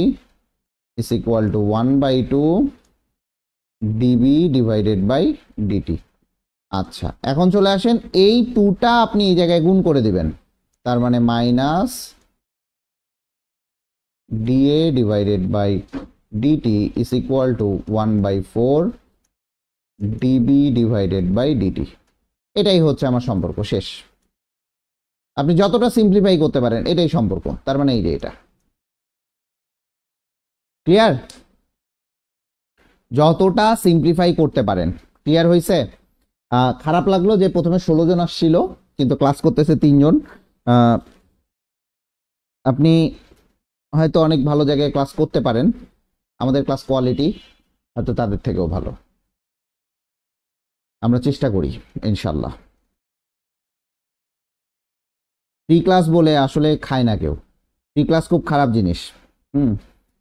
is equal to 1/2 DB divided by DT. আচ্ছা, এখন চলে আসেন, এই টুটা আপনি এই জায়গায় গুণ করে দিবেন, তার মানে minus DA divided by DT is equal to 1/4 DB divided by DT. এটাই হচ্ছে আমার সম্পর্ক, শেষ। আপনি যতটা সিম্পলিফাই করতে পারেন এটাই সম্পর্ক, তার মানে এই যে এটা। ক্লিয়ার? যতটা সিম্পলিফাই করতে পারেন। ক্লিয়ার হয়েছে? খারাপ লাগলো যে প্রথমে 16 জন আসছিল কিন্তু ক্লাস করতেছে 3 জন। আপনি হয়তো অনেক ভালো জায়গায় ক্লাস করতে পারেন, আমাদের ক্লাস কোয়ালিটি হয়তো তাদের থেকেও ভালো। আমরা চেষ্টা করি ইনশাল্লাহ। ফ্রি ক্লাস বলে আসলে খায় না কেউ। ফ্রি ক্লাস খুব খারাপ জিনিস।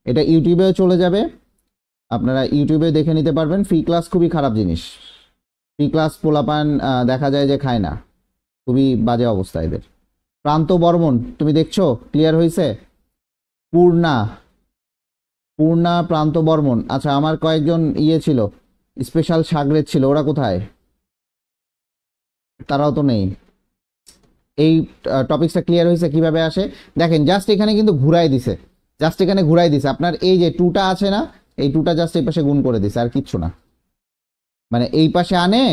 এটা ইউটিউবেও চলে যাবে, আপনারা ইউটিউবে দেখে নিতে পারবেন। ফ্রি ক্লাস খুবই খারাপ জিনিস। ফ্রি ক্লাস পোলাপান দেখা যায় যে খায় না, খুবই বাজে অবস্থা এদের। প্রান্ত বর্মন তুমি দেখছো? ক্লিয়ার হয়েছে? পূর্ণা প্রান্ত বর্মন। আচ্ছা, আমার কয়েকজন ছিল, স্পেশাল সাগরেদ ছিল, ওরা কোথায়? তারাও তো নেই। এই টপিকসটা ক্লিয়ার হয়েছে কিভাবে আসে? দেখেন, জাস্ট এখানে কিন্তু ঘুরাই দিছে, জাস্ট এখানে ঘুরাই দিছে। আপনার এই যে টুটা আছে না, এই টুটা জাস্ট এই পাশে গুণ করে দিছে, আর কিচ্ছু না। মানে এই পাশে আনে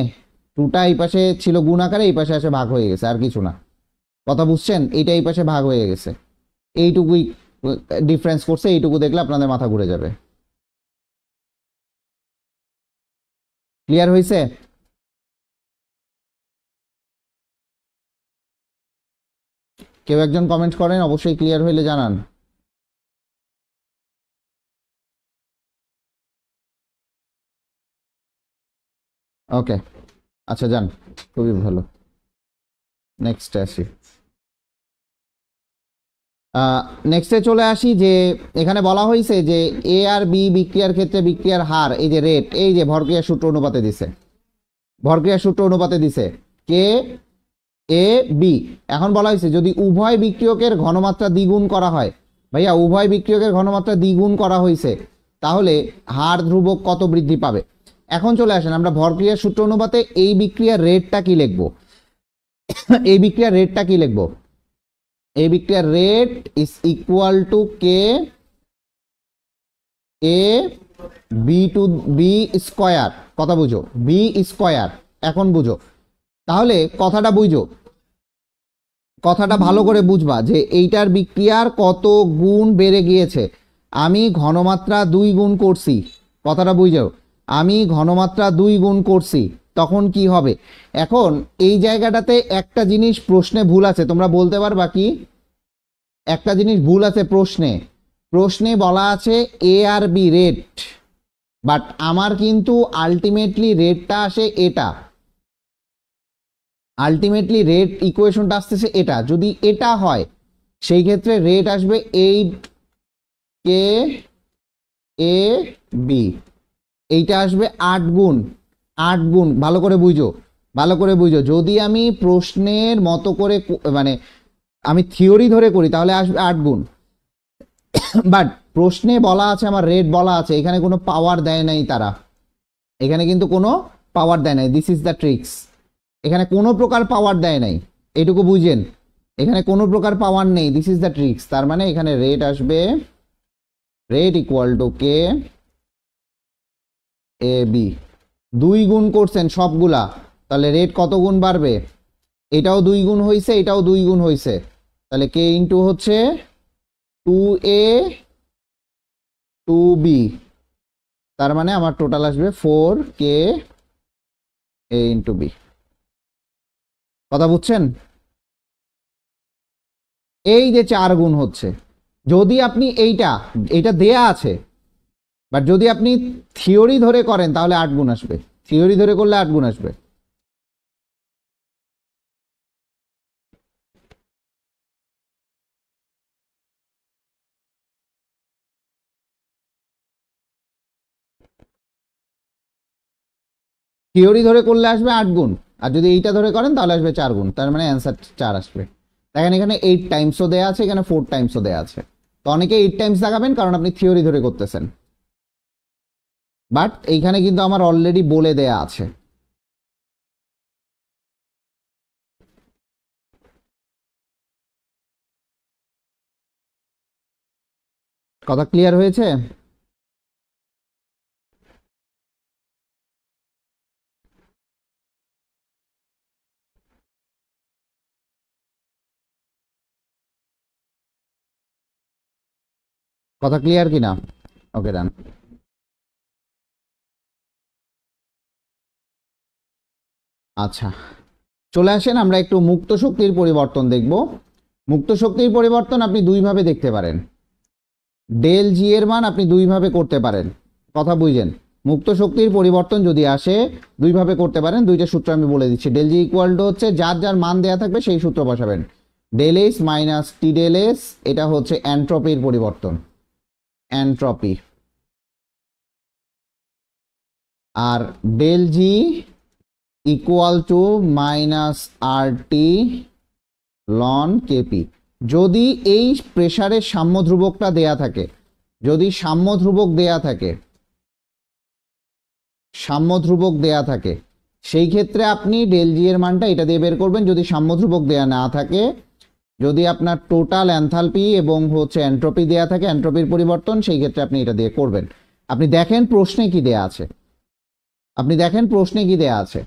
টুটা, এই পাশে ছিল গুণ আকারে, এই পাশে আসে ভাগ হয়ে গেছে, আর কিছু না। কথা বুঝছেন? এইটা এই পাশে ভাগ হয়ে গেছে, এইটুকুই ডিফারেন্স করছে। এইটুকু দেখলে আপনাদের মাথা ঘুরে যাবে। ক্লিয়ার হয়েছে? কেউ একজন কমেন্ট করেন, অবশ্যই ক্লিয়ার হইলে জানান। ওকে, আচ্ছা যান, খুবই ভালো। নেক্সট আসি, নেক্সটে চলে আসি যে এখানে বলা হয়েছে যে এ আর বি বিক্রিয়ার ক্ষেত্রে বিক্রিয়ার হার, এই যে রেট, এই যে ভরক্রিয়া সূত্র অনুপাতে দিছে, ভরক্রিয়া সূত্র অনুপাতে দিছে কে এ বি। এখন বলা হয়েছে যদি উভয় বিক্রিয়কের ঘনমাত্রা দ্বিগুণ করা হয়, ভাইয়া উভয় বিক্রিয়কের ঘনমাত্রা দ্বিগুণ করা হয়েছে, তাহলে হার ধ্রুবক কত বৃদ্ধি পাবে। এখন চলে আসেন, আমরা ভরক্রিয়ার সূত্র অনুপাতে এই বিক্রিয়ার রেটটা কি লিখবো? এই বিক্রিয়ার রেটটা কি লিখবো? এই বিক্রিয়ার rate is equal to K A B two B square. কথা বুঝো, বি স্কয়ার। এখন বুঝো, তাহলে কথাটা বুঝো, কথাটা ভালো করে বুঝবা যে এইটার বিক্রিয়ার কত গুণ বেড়ে গিয়েছে। আমি ঘনমাত্রা 2 গুণ করছি, কথাটা বুঝো, আমি ঘনমাত্রা 2 গুণ করছি, তখন কি হবে? এখন এই জায়গাটাতে একটা জিনিস প্রশ্নে ভুল আছে, তোমরা বলতে পারবা কি? একটা জিনিস ভুল আছে প্রশ্নে, প্রশ্নে বলা আছে এ আর বি রেট, বাট আমার কিন্তু আলটিমেটলি রেটটা আসে এটা, আলটিমেটলি রেট ইকুয়েশনটা আসতেছে এটা। যদি এটা হয় সেই ক্ষেত্রে রেট আসবে 8 কে এ বি, এইটা আসবে 8 গুণ, 8 গুণ, ভালো করে বুঝো, ভালো করে বুঝো। যদি আমি প্রশ্নের মতো করে মানে আমি থিওরি ধরে করি তাহলে আসবে 8 গুণ, বাট প্রশ্নে বলা আছে আমার রেট বলা আছে, এখানে কোনো পাওয়ার দেয় নাই তারা, এখানে কিন্তু কোনো পাওয়ার দেয় নাই, দিস ইজ দ্য ট্রিক্স। এখানে কোনো প্রকার পাওয়ার দেয় নাই, এটুকু বুঝেন, এখানে কোনো প্রকার পাওয়ার নেই, দিস ইজ দ্য ট্রিক্স। তার মানে এখানে রেট আসবে rate equal to K A B, 2 গুণ করছেন সবগুলা, তাহলে রেট কত গুণ বাড়বে, এটাও 2 গুণ হয়েছে, এটাও 2 গুণ হয়েছে, তাহলে কে ইন্টু হচ্ছে 2a 2b, তার মানে আমার টোটাল আসবে 4k a ইন্টু বি। কথা বুঝছেন? এই যে 4 গুণ হচ্ছে, যদি আপনি এইটা দেয়া আছে, বাট যদি আপনি থিওরি ধরে করেন তাহলে 8 গুণ আসবে, থিওরি ধরে করলে 8 গুণ আসবে। থিওরি ধরে করলে আসবে 8 গুণ, আর যদি এইটা ধরে করেন তাহলে আসবে 4 গুণ, তার মানে অ্যান্সার 4 আসবে। দেখেন এখানে 8 টাইমসও দেয়া আছে, এখানে 4 টাইমসও দেয়া আছে, তো অনেকে 8 টাইমস দেখাবেন কারণ আপনি থিওরি ধরে করতেছেন, বাট এইখানে কিন্তু আমার অলরেডি বলে দেয়া আছে। কথা ক্লিয়ার হয়েছে? কথা ক্লিয়ার কিনা? ওকে ডান। আচ্ছা, চলে আসেন আমরা একটু মুক্ত শক্তির পরিবর্তন দেখব। মুক্ত শক্তির পরিবর্তন আপনি দুইভাবে দেখতে পারেন, ডেল জি এর মান আপনি দুইভাবে করতে পারেন, কথা বুঝেন। মুক্ত শক্তির পরিবর্তন যদি আসে দুইভাবে করতে পারেন, দুইটা সূত্র আমি বলে দিচ্ছি। ডেল জি ইকুয়াল টু হচ্ছে যার যার মান দেয়া থাকবে সেই সূত্র বসাবেন, del H minus T del S, এটা হচ্ছে এন্ট্রপির পরিবর্তন, এন্ট্রপি। আর del G equal to minus R T ln Kp. যদি এই প্রেসারের সাম্য ধ্রুবকটা দেয়া থাকে, যদি সাম্য ধ্রুবক দেয়া থাকে, সাম্য ধ্রুবক দেয়া থাকে, সেই ক্ষেত্রে আপনি ডেল জি এর মানটা এটা দিয়ে বের করবেন। যদি সাম্য ধ্রুবক দেয়া না থাকে, যদি আপনার টোটাল এনথালপি এবং হচ্ছে এন্ট্রপি দেয়া থাকে, এন্ট্রপির পরিবর্তন, সেই ক্ষেত্রে আপনি এটা দিয়ে করবেন। আপনি দেখেন প্রশ্নে কি দেয়া আছে, আপনি দেখেন প্রশ্নে কি দেয়া আছে।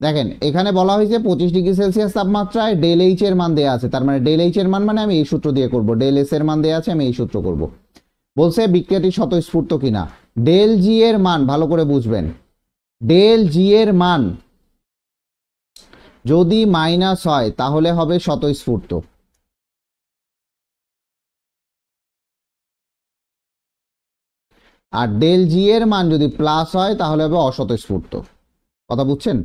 দেখেন এখানে বলা হয়েছে 25 ডিগ্রি সেলসিয়াস তাপমাত্রায় ডেল এইচ এর মান দেয়া আছে, তার মানে ডেল এইচ এর মান মানে আমি এই সূত্র দিয়ে করব, ডেল এস এর মান দেয়া আছে আমি এই সূত্র করব। বলছে বিক্রিয়াটি স্বতঃস্ফূর্ত কিনা, ডেল জি এর মান ভালো করে বুঝবেন, ডেল জি এর মান যদি মাইনাস হয় তাহলে হবে স্বতঃস্ফূর্ত, আর ডেল জি এর মান যদি প্লাস হয় তাহলে হবে অস্বতঃস্ফূর্ত। কথা বুঝছেন?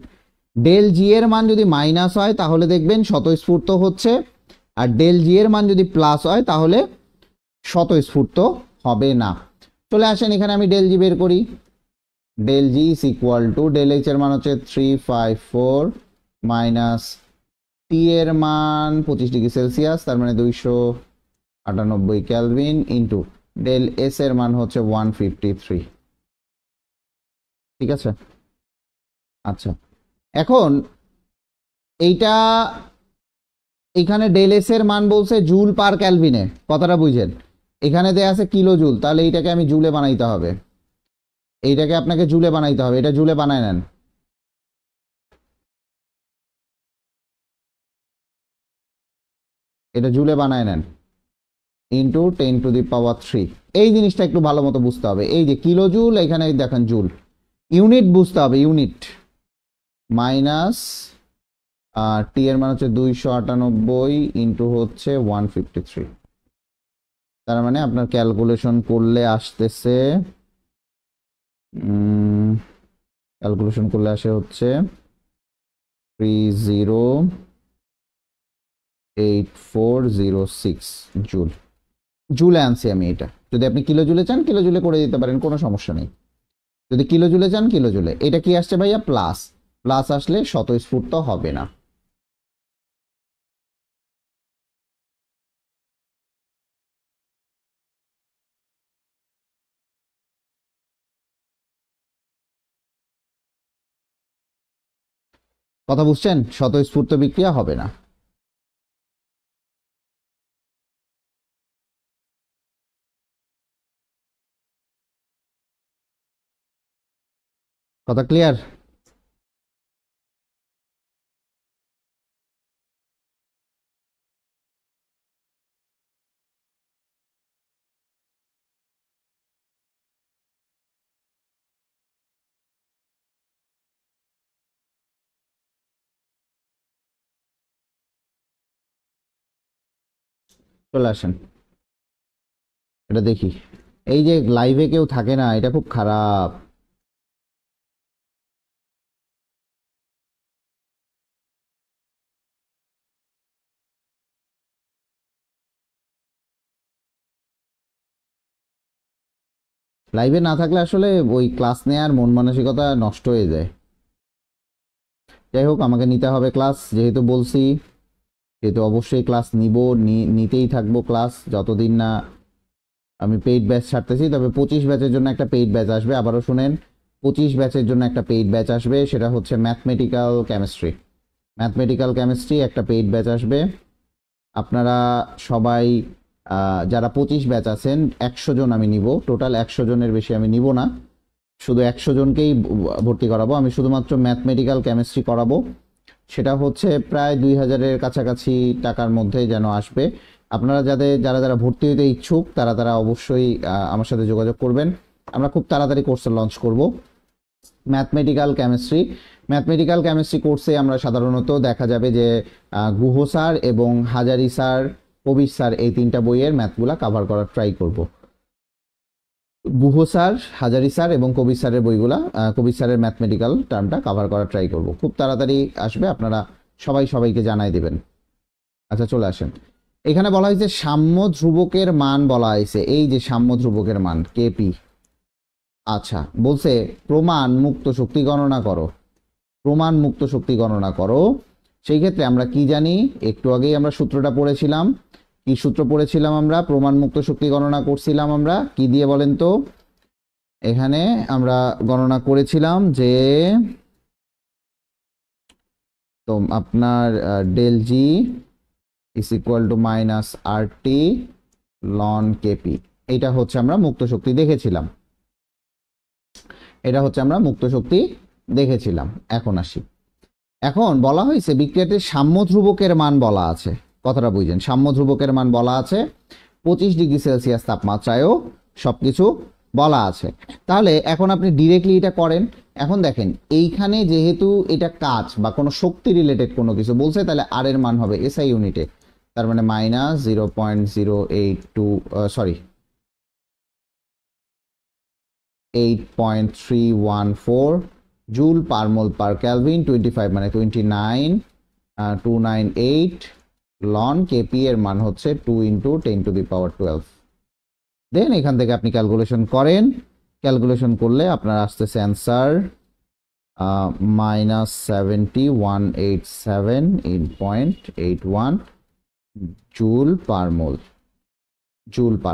ডেল জি এর মান যদি মাইনাস হয় তাহলে দেখবেন স্বতঃস্ফূর্ত হচ্ছে, আর ডেল জি এর মান যদি প্লাস হয় তাহলে স্বতঃস্ফূর্ত হবে না। চলে আসেন এখানে আমি ডেল জি বের করি, del G is equal to del H এর মান হচ্ছে 354 মাইনাস টি এর মান 25 ডিগ্রি সেলসিয়াস, তার মানে 298 কেলভিন, ইন্টু ডেল এস এর মান হচ্ছে 153। ঠিক আছে? আচ্ছা, এখন এইটা এখানে ডেল এস এর মান বলছে জুল পার ক্যালভিনে, কথাটা বুঝেন। এখানে দেয়া আছে কিলো জুল, তাহলে এইটাকে আমি জুলে বানাইতে হবে, এইটাকে আপনাকে জুলে বানাইতে হবে, এটা জুলে বানায় নেন। এটা জুলে বানায় নেন, ইন্টু 10⁻³ এই জিনিসটা একটু ভালো মতো বুঝতে হবে। এই যে কিলো জুল, এখানে দেখেন জুল, ইউনিট বুঝতে হবে, ইউনিট মাইনাস টি এর মান হচ্ছে 298 ইন্টু হচ্ছে 153। তার মানে আপনার ক্যালকুলেশন করলে আসতেছে ক্যালকুলেশন করলে আসে হচ্ছে 308406 জুল। জুলে আনছি আমি এটা। যদি আপনি কিলো জুলে চান কিলো জুলে করে দিতে পারেন, কোনো সমস্যা নেই। যদি কিলো জুলে চান কিলো জুলে। এটা কি আসছে ভাইয়া? প্লাস। প্লাস আসলে স্বতঃস্ফূর্ত হবে না। কথা বুঝছেন? স্বতঃস্ফূর্ত বিক্রিয়া হবে না। কথা ক্লিয়ার? চলে আসেন, এটা দেখি। এই যে লাইভে কেউ থাকে না, এটা খুব খারাপ। লাইভে না থাকলে আসলে ওই ক্লাস নেওয়ার মন মানসিকতা নষ্ট হয়ে যায়। যাই হোক, আমাকে নিতে হবে ক্লাস, যেহেতু বলছি, যেহেতু অবশ্যই ক্লাস নিতেই থাকবো ক্লাস যতদিন না আমি পেইড ব্যাচ ছাড়তেছি। তবে 25 ব্যাচের জন্য একটা পেইড ব্যাচ আসবে, আবারও শুনেন, 25 ব্যাচের জন্য একটা পেইড ব্যাচ আসবে, সেটা হচ্ছে ম্যাথমেটিক্যাল কেমিস্ট্রি। ম্যাথমেটিক্যাল কেমিস্ট্রি একটা পেইড ব্যাচ আসবে। আপনারা সবাই যারা 25 ব্যাচ আছেন, 100 জন আমি নিব, টোটাল 100 জনের বেশি আমি নিব না, শুধু 100 জনকেই ভর্তি করাবো। আমি শুধুমাত্র ম্যাথমেটিক্যাল কেমিস্ট্রি করাবো। সেটা হচ্ছে প্রায় 2000-এর কাছাকাছি টাকার মধ্যে যেন আসবে। আপনারা যারা যারা ভর্তি হতে ইচ্ছুক তারা অবশ্যই আমার সাথে যোগাযোগ করবেন। আমরা খুব তাড়াতাড়ি কোর্সটা লঞ্চ করব। ম্যাথমেটিক্যাল কেমিস্ট্রি কোর্সে আমরা সাধারণত দেখা যাবে যে গুহ স্যার এবং হাজারি স্যার, কবির স্যার, এই 3টা বইয়ের ম্যাথগুলা কভার করার ট্রাই করব। গুহ স্যার, হাজারি স্যার এবং কবির স্যারের বইগুলা, কবির স্যারের ম্যাথমেটিক্যাল টার্মটা কভার করার ট্রাই করব। খুব তাড়াতাড়ি আসবে, আপনারা সবাইকে জানাই দেবেন। আচ্ছা, চলে আসেন। এখানে বলা হয়েছে সাম্য ধ্রুবকের মান বলা হয়েছে, এই যে সাম্য ধ্রুবকের মান কেপি। আচ্ছা, বলছে প্রমাণ মুক্ত শক্তি গণনা করো। প্রমাণ মুক্ত শক্তি গণনা করো। সেই ক্ষেত্রে আমরা কি জানি? একটু আগেই আমরা সূত্রটা পড়েছিলাম। কি সূত্র পড়েছিলাম আমরা? প্রমাণ মুক্ত শক্তি গণনা করছিলাম আমরা কি দিয়ে বলেন তো? এখানে আমরা গণনা করেছিলাম যে তো আপনার del G is equal to minus R T ln Kp. এটা হচ্ছে আমরা মুক্ত শক্তি দেখেছিলাম। এখন আসি, এখন বলা হয়েছে বিক্রিয়াটির সাম্য ধ্রুবকের মান বলা আছে। কথাটা বুঝেন, সাম্য ধ্রুবকের মান বলা আছে 25 ডিগ্রি সেলসিয়াস তাপমাত্রায়ও সবকিছু বলা আছে। তাহলে এখন আপনি ডিরেক্টলি এটা করেন। এখন দেখেন, এইখানে যেহেতু এটা কাজ বা কোনো শক্তি রিলেটেড কোনো কিছু বলছে, তাহলে আর এর মান হবে এসআই ইউনিটে। তার মানে মাইনাস 8.314 জুল পার মোল পার ক্যালভিন, 25 মানে 29298 লন কেপি এর মান হচ্ছে 2 × 10⁻12। দেন এখান থেকে আপনি ক্যালকুলেশন করেন। ক্যালকুলেশন করলে আপনার আসতেছে অ্যান্সার -7187.81 জুল পার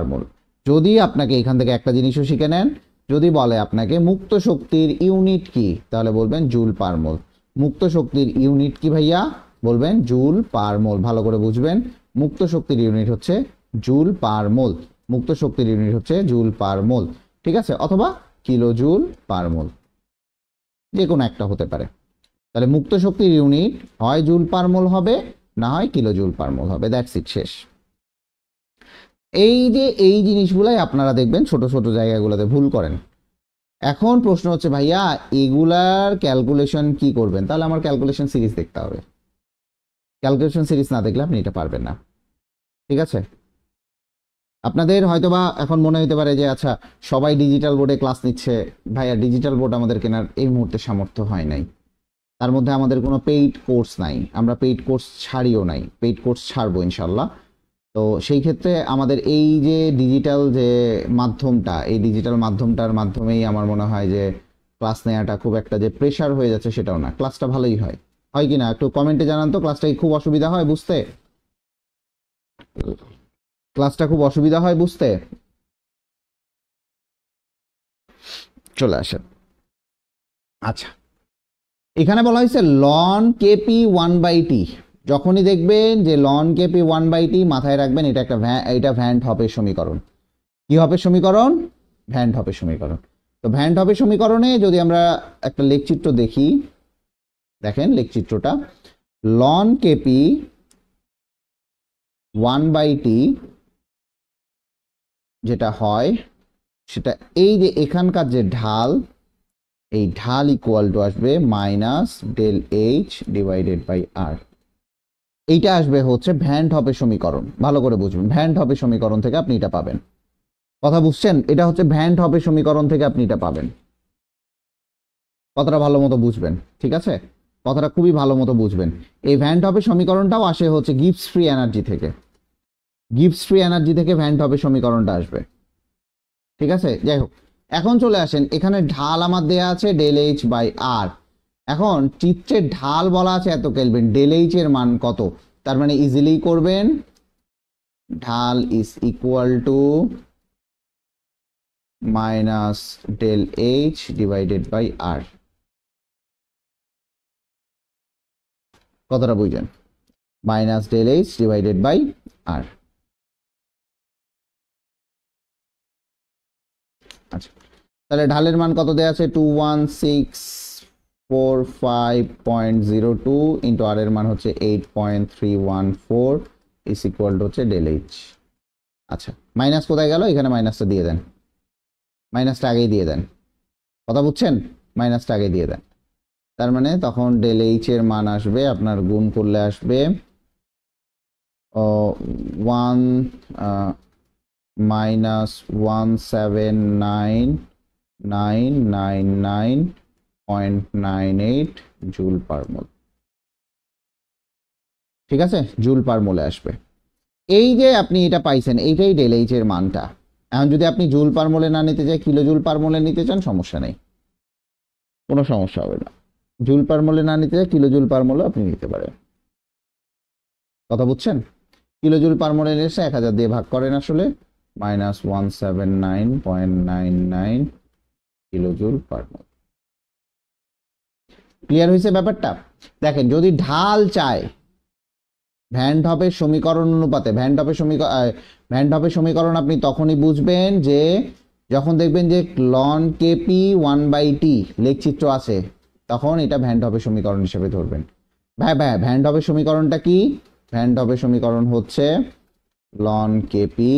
মোল। যদি আপনাকে এখান থেকে একটা জিনিসও শিখে নেন, যদি বলে আপনাকে মুক্ত শক্তির ইউনিট কি, তাহলে বলবেন জুল পার মোল। মুক্ত শক্তির ইউনিট কি ভাইয়া? বলবেন জুল পার মোল। ভালো করে বুঝবেন, মুক্ত শক্তির ইউনিট হচ্ছে জুল পার মোল। ঠিক আছে? অথবা কিলো জুল পার মোল, যে কোনো একটা হতে পারে। তাহলে মুক্ত শক্তির ইউনিট হয় জুল পার মোল হবে, না হয় কিলো জুল পার মোল হবে। দ্যাটস ইট, শেষ। এই জিনিসগুলাই আপনারা দেখবেন ছোট ছোট জায়গাগুলোতে ভুল করেন। এখন প্রশ্ন হচ্ছে ভাইয়া এগুলার ক্যালকুলেশন কি করবেন? তাহলে আমার ক্যালকুলেশন সিরিজ দেখতে হবে। ক্যালকুলেশন সিরিজ না দেখলে আপনি এটা পারবেন না। ঠিক আছে? আপনাদের হয়তোবা এখন মনে হতে পারে যে আচ্ছা সবাই ডিজিটাল বোর্ডে ক্লাস নিচ্ছে, ভাইয়া ডিজিটাল বোর্ড আমাদের কেনার এই মুহূর্তে সামর্থ্য হয় নাই, তার মধ্যে আমাদের কোনো পেইড কোর্স নাই, আমরা পেইড কোর্স ছাড়িও নাই, পেইড কোর্স ছাড়বো ইনশাল্লাহ। তো সেই ক্ষেত্রে আমাদের এই যে ডিজিটাল যে মাধ্যমটা, এই ডিজিটাল মাধ্যমটার মাধ্যমেই আমার মনে হয় যে ক্লাস নেওয়াটা খুব একটা যে প্রেশার হয়ে যাচ্ছে সেটাও না, ক্লাসটা ভালোই হয়, হয় কি না? একটু কমেন্টে জানান তো, ক্লাসটা কি খুব অসুবিধা হয় বুঝতে? ক্লাসটা খুব অসুবিধা হয় বুঝতে? চলে আসেন। আচ্ছা, এখানে বলা হয়েছে লন কেপি 1/t। যখনই দেখবেন যে লন কেপি 1/t, মাথায় রাখবেন এটা একটা এটা ভ্যান্ট হপের সমীকরণ। কি হবে সমীকরণ? ভ্যান্ট হপের সমীকরণ। তো ভ্যান্ট হপের সমীকরণে যদি আমরা একটা লেখচিত্র দেখি, দেখেন লেখচিত্রটা, লন কেপি 1/t যেটা হয় সেটা এই যে এখানকার যে ঢাল, এই ঢাল ইকুয়াল টু আসবে minus del H divided by R. এইটা আসবে হচ্ছে ভ্যান্ট হপের সমীকরণ। ভালো করে বুঝবেন, ভ্যান্ট হপের সমীকরণ থেকে আপনি এটা পাবেন। কথা বুঝছেন? এটা হচ্ছে ভ্যান্ট হপের সমীকরণ থেকে আপনি এটা পাবেন। কথাটা ভালো মতো বুঝবেন, ঠিক আছে? কথাটা খুবই ভালো মতো বুঝবেন। এই ভ্যান্ট হপের সমীকরণটাও আসে হচ্ছে গিবস ফ্রি এনার্জি থেকে। গিবস ফ্রি এনার্জি থেকে ভ্যান্ট হপের সমীকরণটা আসবে, ঠিক আছে? যাই হোক, এখন চলে আসেন, এখানে ঢাল আমার দেয়া আছে ডেল এইচ বাই আর। এখন চিত্রের ঢাল বলা আছে এত কেলভিন, ডেল এইচ এর মান কত? তার মানে ইজিলি করবেন ঢাল is equal to minus del H divided by R. কতটা বুঝলেন? Minus del H divided by R. আচ্ছা, তাহলে ঢালের মান কত দেওয়া আছে? 21645.02 ইন্টু আর এর মান হচ্ছে 8.314 ইজ ইকুয়াল টু হচ্ছে ডেল এইচ। আচ্ছা, মাইনাস কোথায় গেল? এখানে মাইনাসটা দিয়ে দেন, মাইনাসটা আগেই দিয়ে দেন। কথা বুঝছেন? মাইনাসটা আগে দিয়ে দেন। তার মানে তখন ডেল এইচ এর মান আসবে, আপনার গুণ করলে আসবে 1 মাইনাস 179,999.98 জুল পার মোল। ঠিক আছে, জুল পার মোলে আসবে। এই যে আপনি এটা পাইছেন, এইটাই ডেল এইচ এর মানটা। এখন যদি আপনি জুল পার মোলে না নিতে চাই, কিলো জুল পার মোলে নিতে চান, সমস্যা নেই, কোনো সমস্যা হবে না। জুল পার মোলে না নিতে চাই, কিলো জুল পার মোলে আপনি নিতে পারেন। কথা বুঝছেন? কিলো জুল পার মোলে এসে 1000 দিয়ে ভাগ করেন, আসলে মাইনাস 179.99 কিলো জুল পার মোল। ক্লিয়ার হয়েছে ব্যাপারটা? দেখেন, যদি ঢাল চায়, ভ্যান্ট হপের সমীকরণ অনুপাতে, ভ্যান্ট হপের সমীকরণ আপনি তখনই বুঝবেন যে যখন দেখবেন যে লন কেপি 1/t লেখচিত্র আছে, তখন এটা ভ্যান্ট হপের সমীকরণ হিসেবে ধরবেন। ভ্যান্ট হপের সমীকরণটা কি? ভ্যান্ট হপের সমীকরণ হচ্ছে ln KP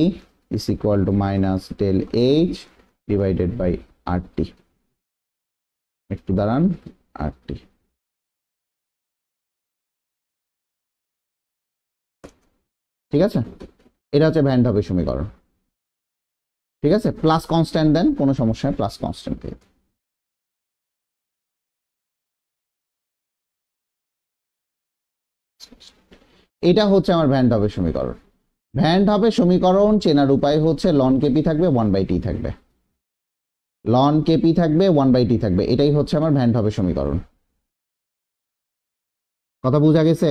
is equal to minus del H divided by RT. একটু দাঁড়ান, আর-টি। ঠিক আছে, এটা হচ্ছে ভ্যান্ট হপের সমীকরণ। ঠিক আছে, প্লাস কনস্ট্যান্ট দেন, কোনো সমস্যা নেই, প্লাস কনস্ট্যান্ট দিয়ে। এটা হচ্ছে আমার ভ্যান্ট হপের সমীকরণ। ভ্যান্ট হপের সমীকরণ চেনার উপায় হচ্ছে লন কেপি থাকবে, 1/t থাকবে, লন কেপি থাকবে, 1/t থাকবে, এটাই হচ্ছে আমার ভ্যান্ট হপের সমীকরণ। কথা বোঝা গেছে?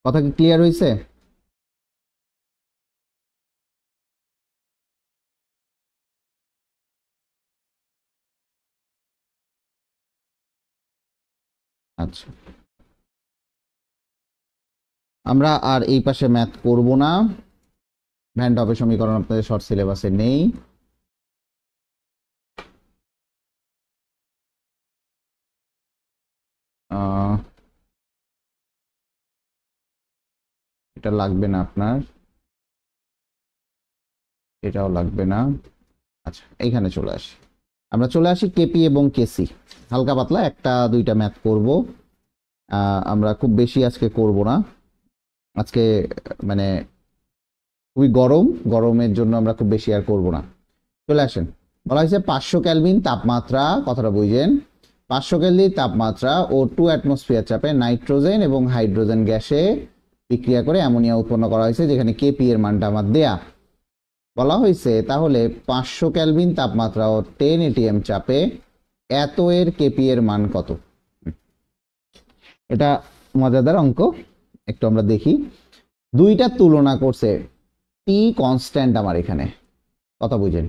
কথা কি ক্লিয়ার হয়েছে? আচ্ছা, আমরা আর এই পাশে ম্যাথ করব না, ভ্যান্ট হপের সমীকরণ আপনাদের শর্ট সিলেবাসে নেই। এটা লাগবে না আপনার। এটাও লাগবে না। আচ্ছা, এইখানে চলে আসি, আমরা চলে আসি কেপি এবং কেসি। হালকা পাতলা একটা দুইটা ম্যাথ করব, আমরা খুব বেশি আজকে করব না। আজকে মানে খুবই গরমের জন্য আমরা খুব বেশি আর করব না। চলে আসেন, বলা হয়েছে 500 কেলভিন তাপমাত্রা, কথাটা বুঝেন, 500 কেলভিন তাপমাত্রা ও 2 অ্যাটমসফিয়ার চাপে নাইট্রোজেন এবং হাইড্রোজেন গ্যাসে বিক্রিয়া করে অ্যামোনিয়া উৎপন্ন করা হয়েছে, যেখানে কেপি এর মানটা আমার দেয়া বলা হয়েছে। তাহলে 500 কেলভিন তাপমাত্রা ও 10 এটিএম চাপে এত এর কেপি এর মান কত? এটা মজাদার অঙ্ক, একটু আমরা দেখি। দুইটা তুলনা করছে, টি কনস্ট্যান্ট আমার এখানে, কথা বুঝেন,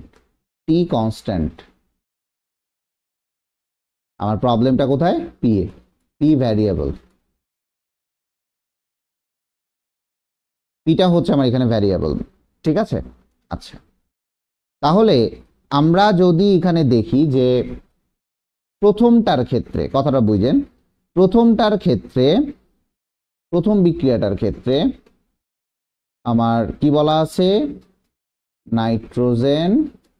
টি কনস্ট্যান্ট। আমার প্রবলেমটা কোথায়? পি ভ্যারিয়েবল, পিটা হচ্ছে আমার এখানে ভ্যারিয়েবল, ঠিক আছে। আচ্ছা, তাহলে আমরা যদি এখানে দেখি যে প্রথমটার ক্ষেত্রে, কথাটা বুঝেন, প্রথমটার ক্ষেত্রে, প্রথম বিক্রিয়াটার ক্ষেত্রে আমার কি বলা আছে? নাইট্রোজেন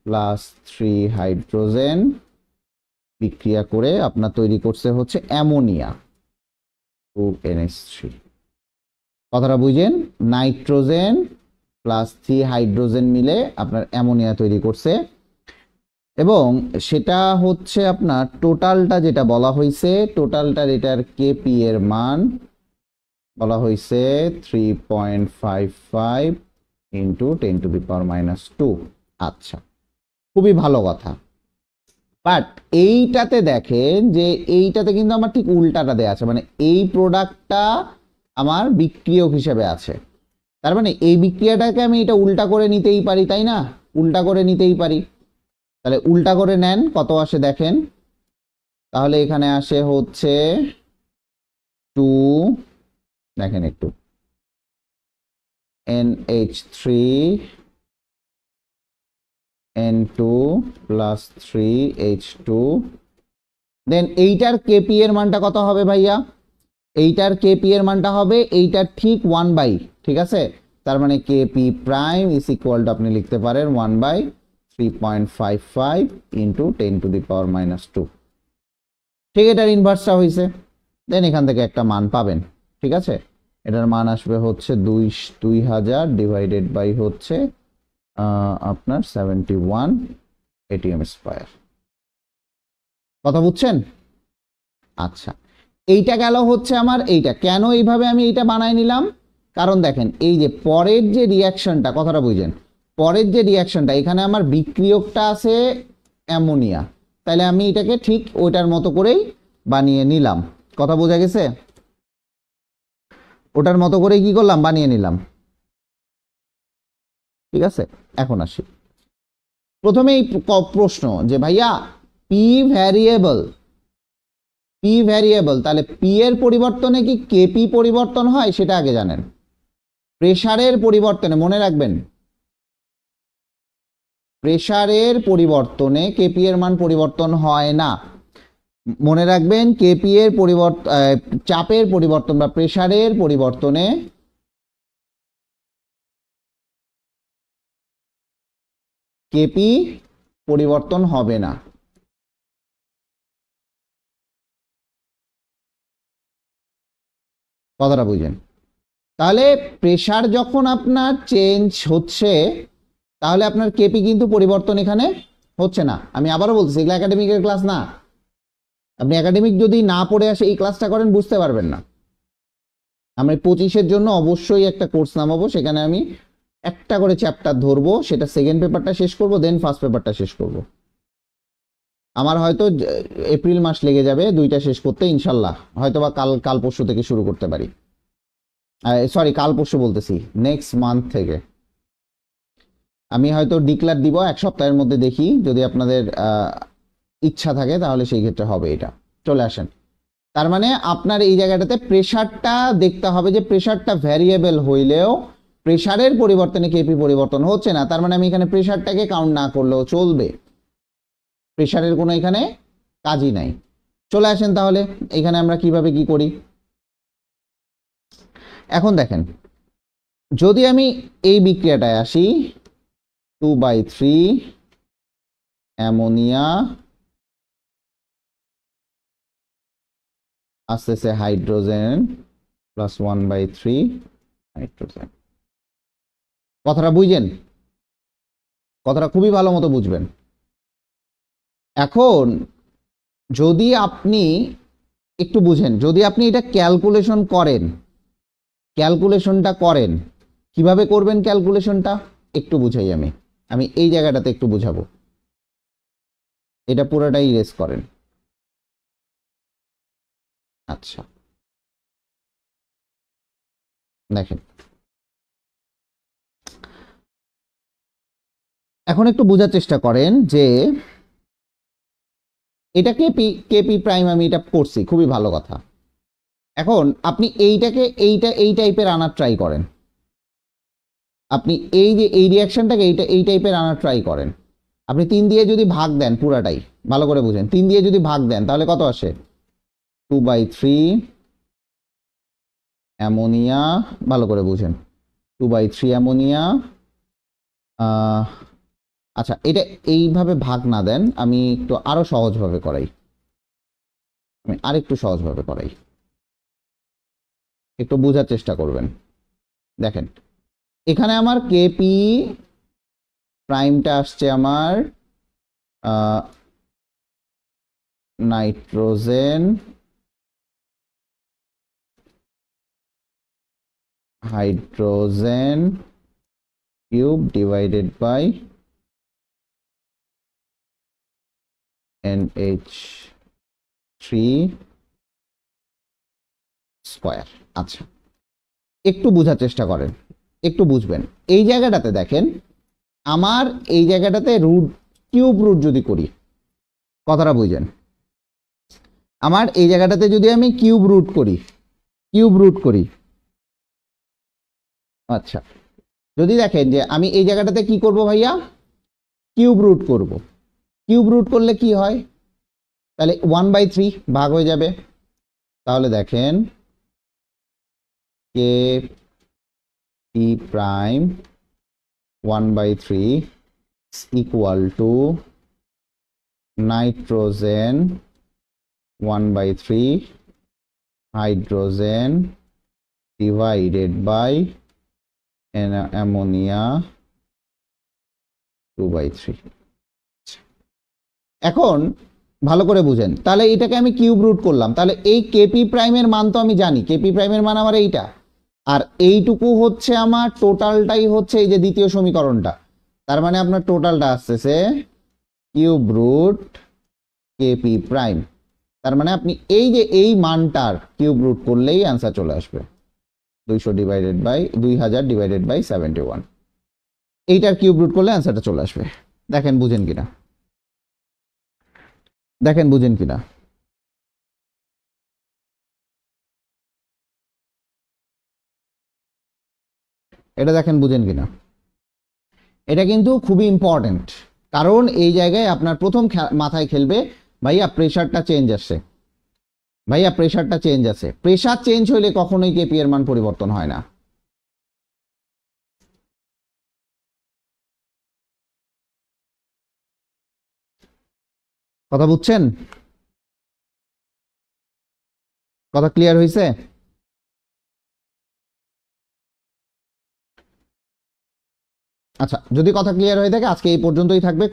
প্লাস 3 হাইড্রোজেন বিক্রিয়া করে আপনার তৈরি করছে হচ্ছে অ্যামোনিয়া 2NH3। কথাটা বুঝেন, নাইট্রোজেন প্লাস 3 হাইড্রোজেন মিলে আপনার অ্যামোনিয়া তৈরি করছে, এবং সেটা হচ্ছে আপনার টোটালটা যেটা বলা হয়েছে, টোটালটার এটার কেপি এর মান বলা হয়েছে 3.55 ইন্টু 10⁻²। আচ্ছা, খুবই ভালো কথা। বাট এইটাতে দেখেন যে এইটাতে কিন্তু আমার ঠিক উল্টাটা দেয়া আছে, মানে এই প্রোডাক্টটা আমার বিক্রিয়ক হিসেবে আছে। তার মানে এই বিক্রিয়াটাকে আমি এটা উল্টা করে নিতেই পারি, তাই না? উল্টা করে নিতেই পারি। তাহলে উল্টা করে নেন, কত আসে দেখেন। তাহলে এখানে আসে হচ্ছে 2, দেখেন একটু, NH3 N2 প্লাস 3H2। দেন এইটার কেপি এর মানটা কত হবে ভাইয়া? এইটার কেপি এর মানটা হবে এইটার ঠিক 1/, ঠিক আছে। তার মানে KP prime is equal two আপনি লিখতে পারেন 1/3.55 ইন্টু 10⁻²। ঠিক, এটার ইনভার্সটা হয়েছে। দেন এখান থেকে একটা মান পাবেন, ঠিক আছে। এটার মান আসবে হচ্ছে 2000 ডিভাইডেড বাই হচ্ছে আপনার 71 এটিএম স্কয়ার। কথা বুঝছেন? আচ্ছা, এইটা গেল হচ্ছে আমার এইটা। কেন এইভাবে আমি এইটা বানাই নিলাম? কারণ দেখেন এই যে পরের যে রিয়াকশনটা, কথাটা বুঝেন, পরের যে রিয়াকশনটা, এখানে আমার বিক্রিয়কটা আছে অ্যামোনিয়া, তাহলে আমি এটাকে ঠিক ওইটার মতো করেই বানিয়ে নিলাম। কথা বোঝা গেছে? ওটার মতো করেই কি করলাম? বানিয়ে নিলাম, ঠিক আছে। এখন আসি, প্রথমেই প্রশ্ন যে ভাইয়া পি ভ্যারিয়েবল, তাহলে পি এর পরিবর্তনে কি কেপি পরিবর্তন হয় সেটা আগে জানেন। প্রেসারের পরিবর্তনে মনে রাখবেন, প্রেসারের পরিবর্তনে কেপি এর মান পরিবর্তন হয় না। মনে রাখবেন, কেপি এর পরিবর্তন, চাপের পরিবর্তন বা প্রেসারের পরিবর্তনে কেপি পরিবর্তন হবে না। কথাটা বুঝেন। তাহলে প্রেসার যখন আপনার চেঞ্জ হচ্ছে, তাহলে আপনার কেপি কিন্তু পরিবর্তন এখানে হচ্ছে না। আমি আবারও বলতেছি, এগুলো একাডেমিকের ক্লাস না। আপনি একাডেমিক যদি না পড়ে আসে এই ক্লাসটা করেন, বুঝতে পারবেন না। আমি 25-এর জন্য অবশ্যই একটা কোর্স নামাবো, সেখানে আমি একটা করে চ্যাপ্টার ধরবো, সেটা সেকেন্ড পেপারটা শেষ করব, দেন ফার্স্ট পেপারটা শেষ করব। আমার হয়তো এপ্রিল মাস লেগে যাবে দুইটা শেষ করতে ইনশাল্লাহ, হয়তো বা কাল পরশু থেকে শুরু করতে পারি। সরি, কাল পরশু বলতেছি, নেক্সট মান্থ থেকে আমি হয়তো ডিক্লার দিব 1 সপ্তাহের মধ্যে। দেখি যদি আপনাদের ইচ্ছা থাকে তাহলে সেই ক্ষেত্রে হবে এটা। চলে আসেন, তার মানে আপনার এই জায়গাটাতে প্রেসারটা দেখতে হবে, যে প্রেসারটা ভ্যারিয়েবল হইলেও প্রেসারের পরিবর্তনে কেপি পরিবর্তন হচ্ছে না। তার মানে আমি এখানে প্রেসারটাকে কাউন্ট না করলেও চলবে, প্রেসারের কোনো এখানে কাজই নাই। চলে আসেন তাহলে এখানে আমরা কিভাবে কি করি। এখন দেখেন, যদি আমি এই বিক্রিয়াটায় আসি, 2/3 অ্যামোনিয়া আসতেছে হাইড্রোজেন প্লাস 1/3 নাইট্রোজেন। কথাটা বুঝেন? কথাটা খুবই ভালো মতো বুঝবেন। এখন যদি আপনি একটু বুঝেন, যদি আপনি এটা ক্যালকুলেশনটা করেন, কিভাবে করবেন ক্যালকুলেশনটা একটু বুঝাই। আমি এই জায়গাটাতে একটু বুঝাবো। এটা পুরোটাই ইরেজ করেন। আচ্ছা, দেখেন এখন একটু বোঝার চেষ্টা করেন যে এটা কেপি প্রাইম, আমি এটা করছি, খুবই ভালো কথা। এখন আপনি এইটাকে এই টাইপের আনার ট্রাই করেন। আপনি এই যে এই রিয়াকশনটাকে এই টাইপের আনার ট্রাই করেন। আপনি 3 দিয়ে যদি ভাগ দেন, পুরাটাই ভালো করে বুঝেন, 3 দিয়ে যদি ভাগ দেন তাহলে কত আসে? 2/3 অ্যামোনিয়া, ভালো করে বুঝেন, 2/3 অ্যামোনিয়া। আচ্ছা, এটা এইভাবে ভাগ না দেন, আমি একটু আরো সহজভাবে করাই, একটু বোঝার চেষ্টা করবেন। দেখেন এখানে আমার কেপি প্রাইমটা আসছে আমার nitrogen hydrogen cube divided by NH3 square. আচ্ছা, একটু বোঝার চেষ্টা করেন, একটু বুঝবেন। এই জায়গাটাতে দেখেন, আমার এই জায়গাটাতে কিউব রুট যদি করি, কথাটা বুঝেন, আমার এই জায়গাটাতে যদি আমি কিউব রুট করি, আচ্ছা, যদি দেখেন যে আমি এই জায়গাটাতে কি করব ভাইয়া, কিউব রুট করব। কিউব রুট করলে কি হয়? তাহলে 1/3 ভাগ হয়ে যাবে। তাহলে দেখেন K P prime 1/3 equal to nitrogen 1/3 hydrogen divided by ammonia 2/3। এখন ভালো করে বুঝেন, তাহলে এটাকে আমি কিউব রুট করলাম, তাহলে এই কেপি প্রাইমের মান তো আমি জানি, কেপি প্রাইমের মান আমার এইটা, আর এইটুকু হচ্ছে আমার টোটালটাই হচ্ছে এই যে দ্বিতীয় সমীকরণটা। তার মানে আপনার টোটালটা আসতেছে কিউব রুট কেপি প্রাইম। তার মানে আপনি এই যে এই মানটার কিউব রুট করলেই অ্যান্সার চলে আসবে 2000 ডিভাইডেড বাই 71। এইটার কিউব রুট করলে অ্যান্সারটা চলে আসবে। দেখেন বুঝেন কিনা, এটা দেখেন বুঝেন কিনা। এটা কিন্তু খুবই ইম্পর্টেন্ট, কারণ এই জায়গায় আপনার প্রথম মাথায় খেলবে ভাইয়া প্রেসারটা চেঞ্জ আসছে, প্রেসার চেঞ্জ হইলে কখনোই কেপি এর মান পরিবর্তন হয় না। কথা বুঝছেন? কথা ক্লিয়ার হয়েছে? আচ্ছা, যদি কথা ক্লিয়ার হয়ে থাকে আজকে এই পর্যন্তই থাকবে।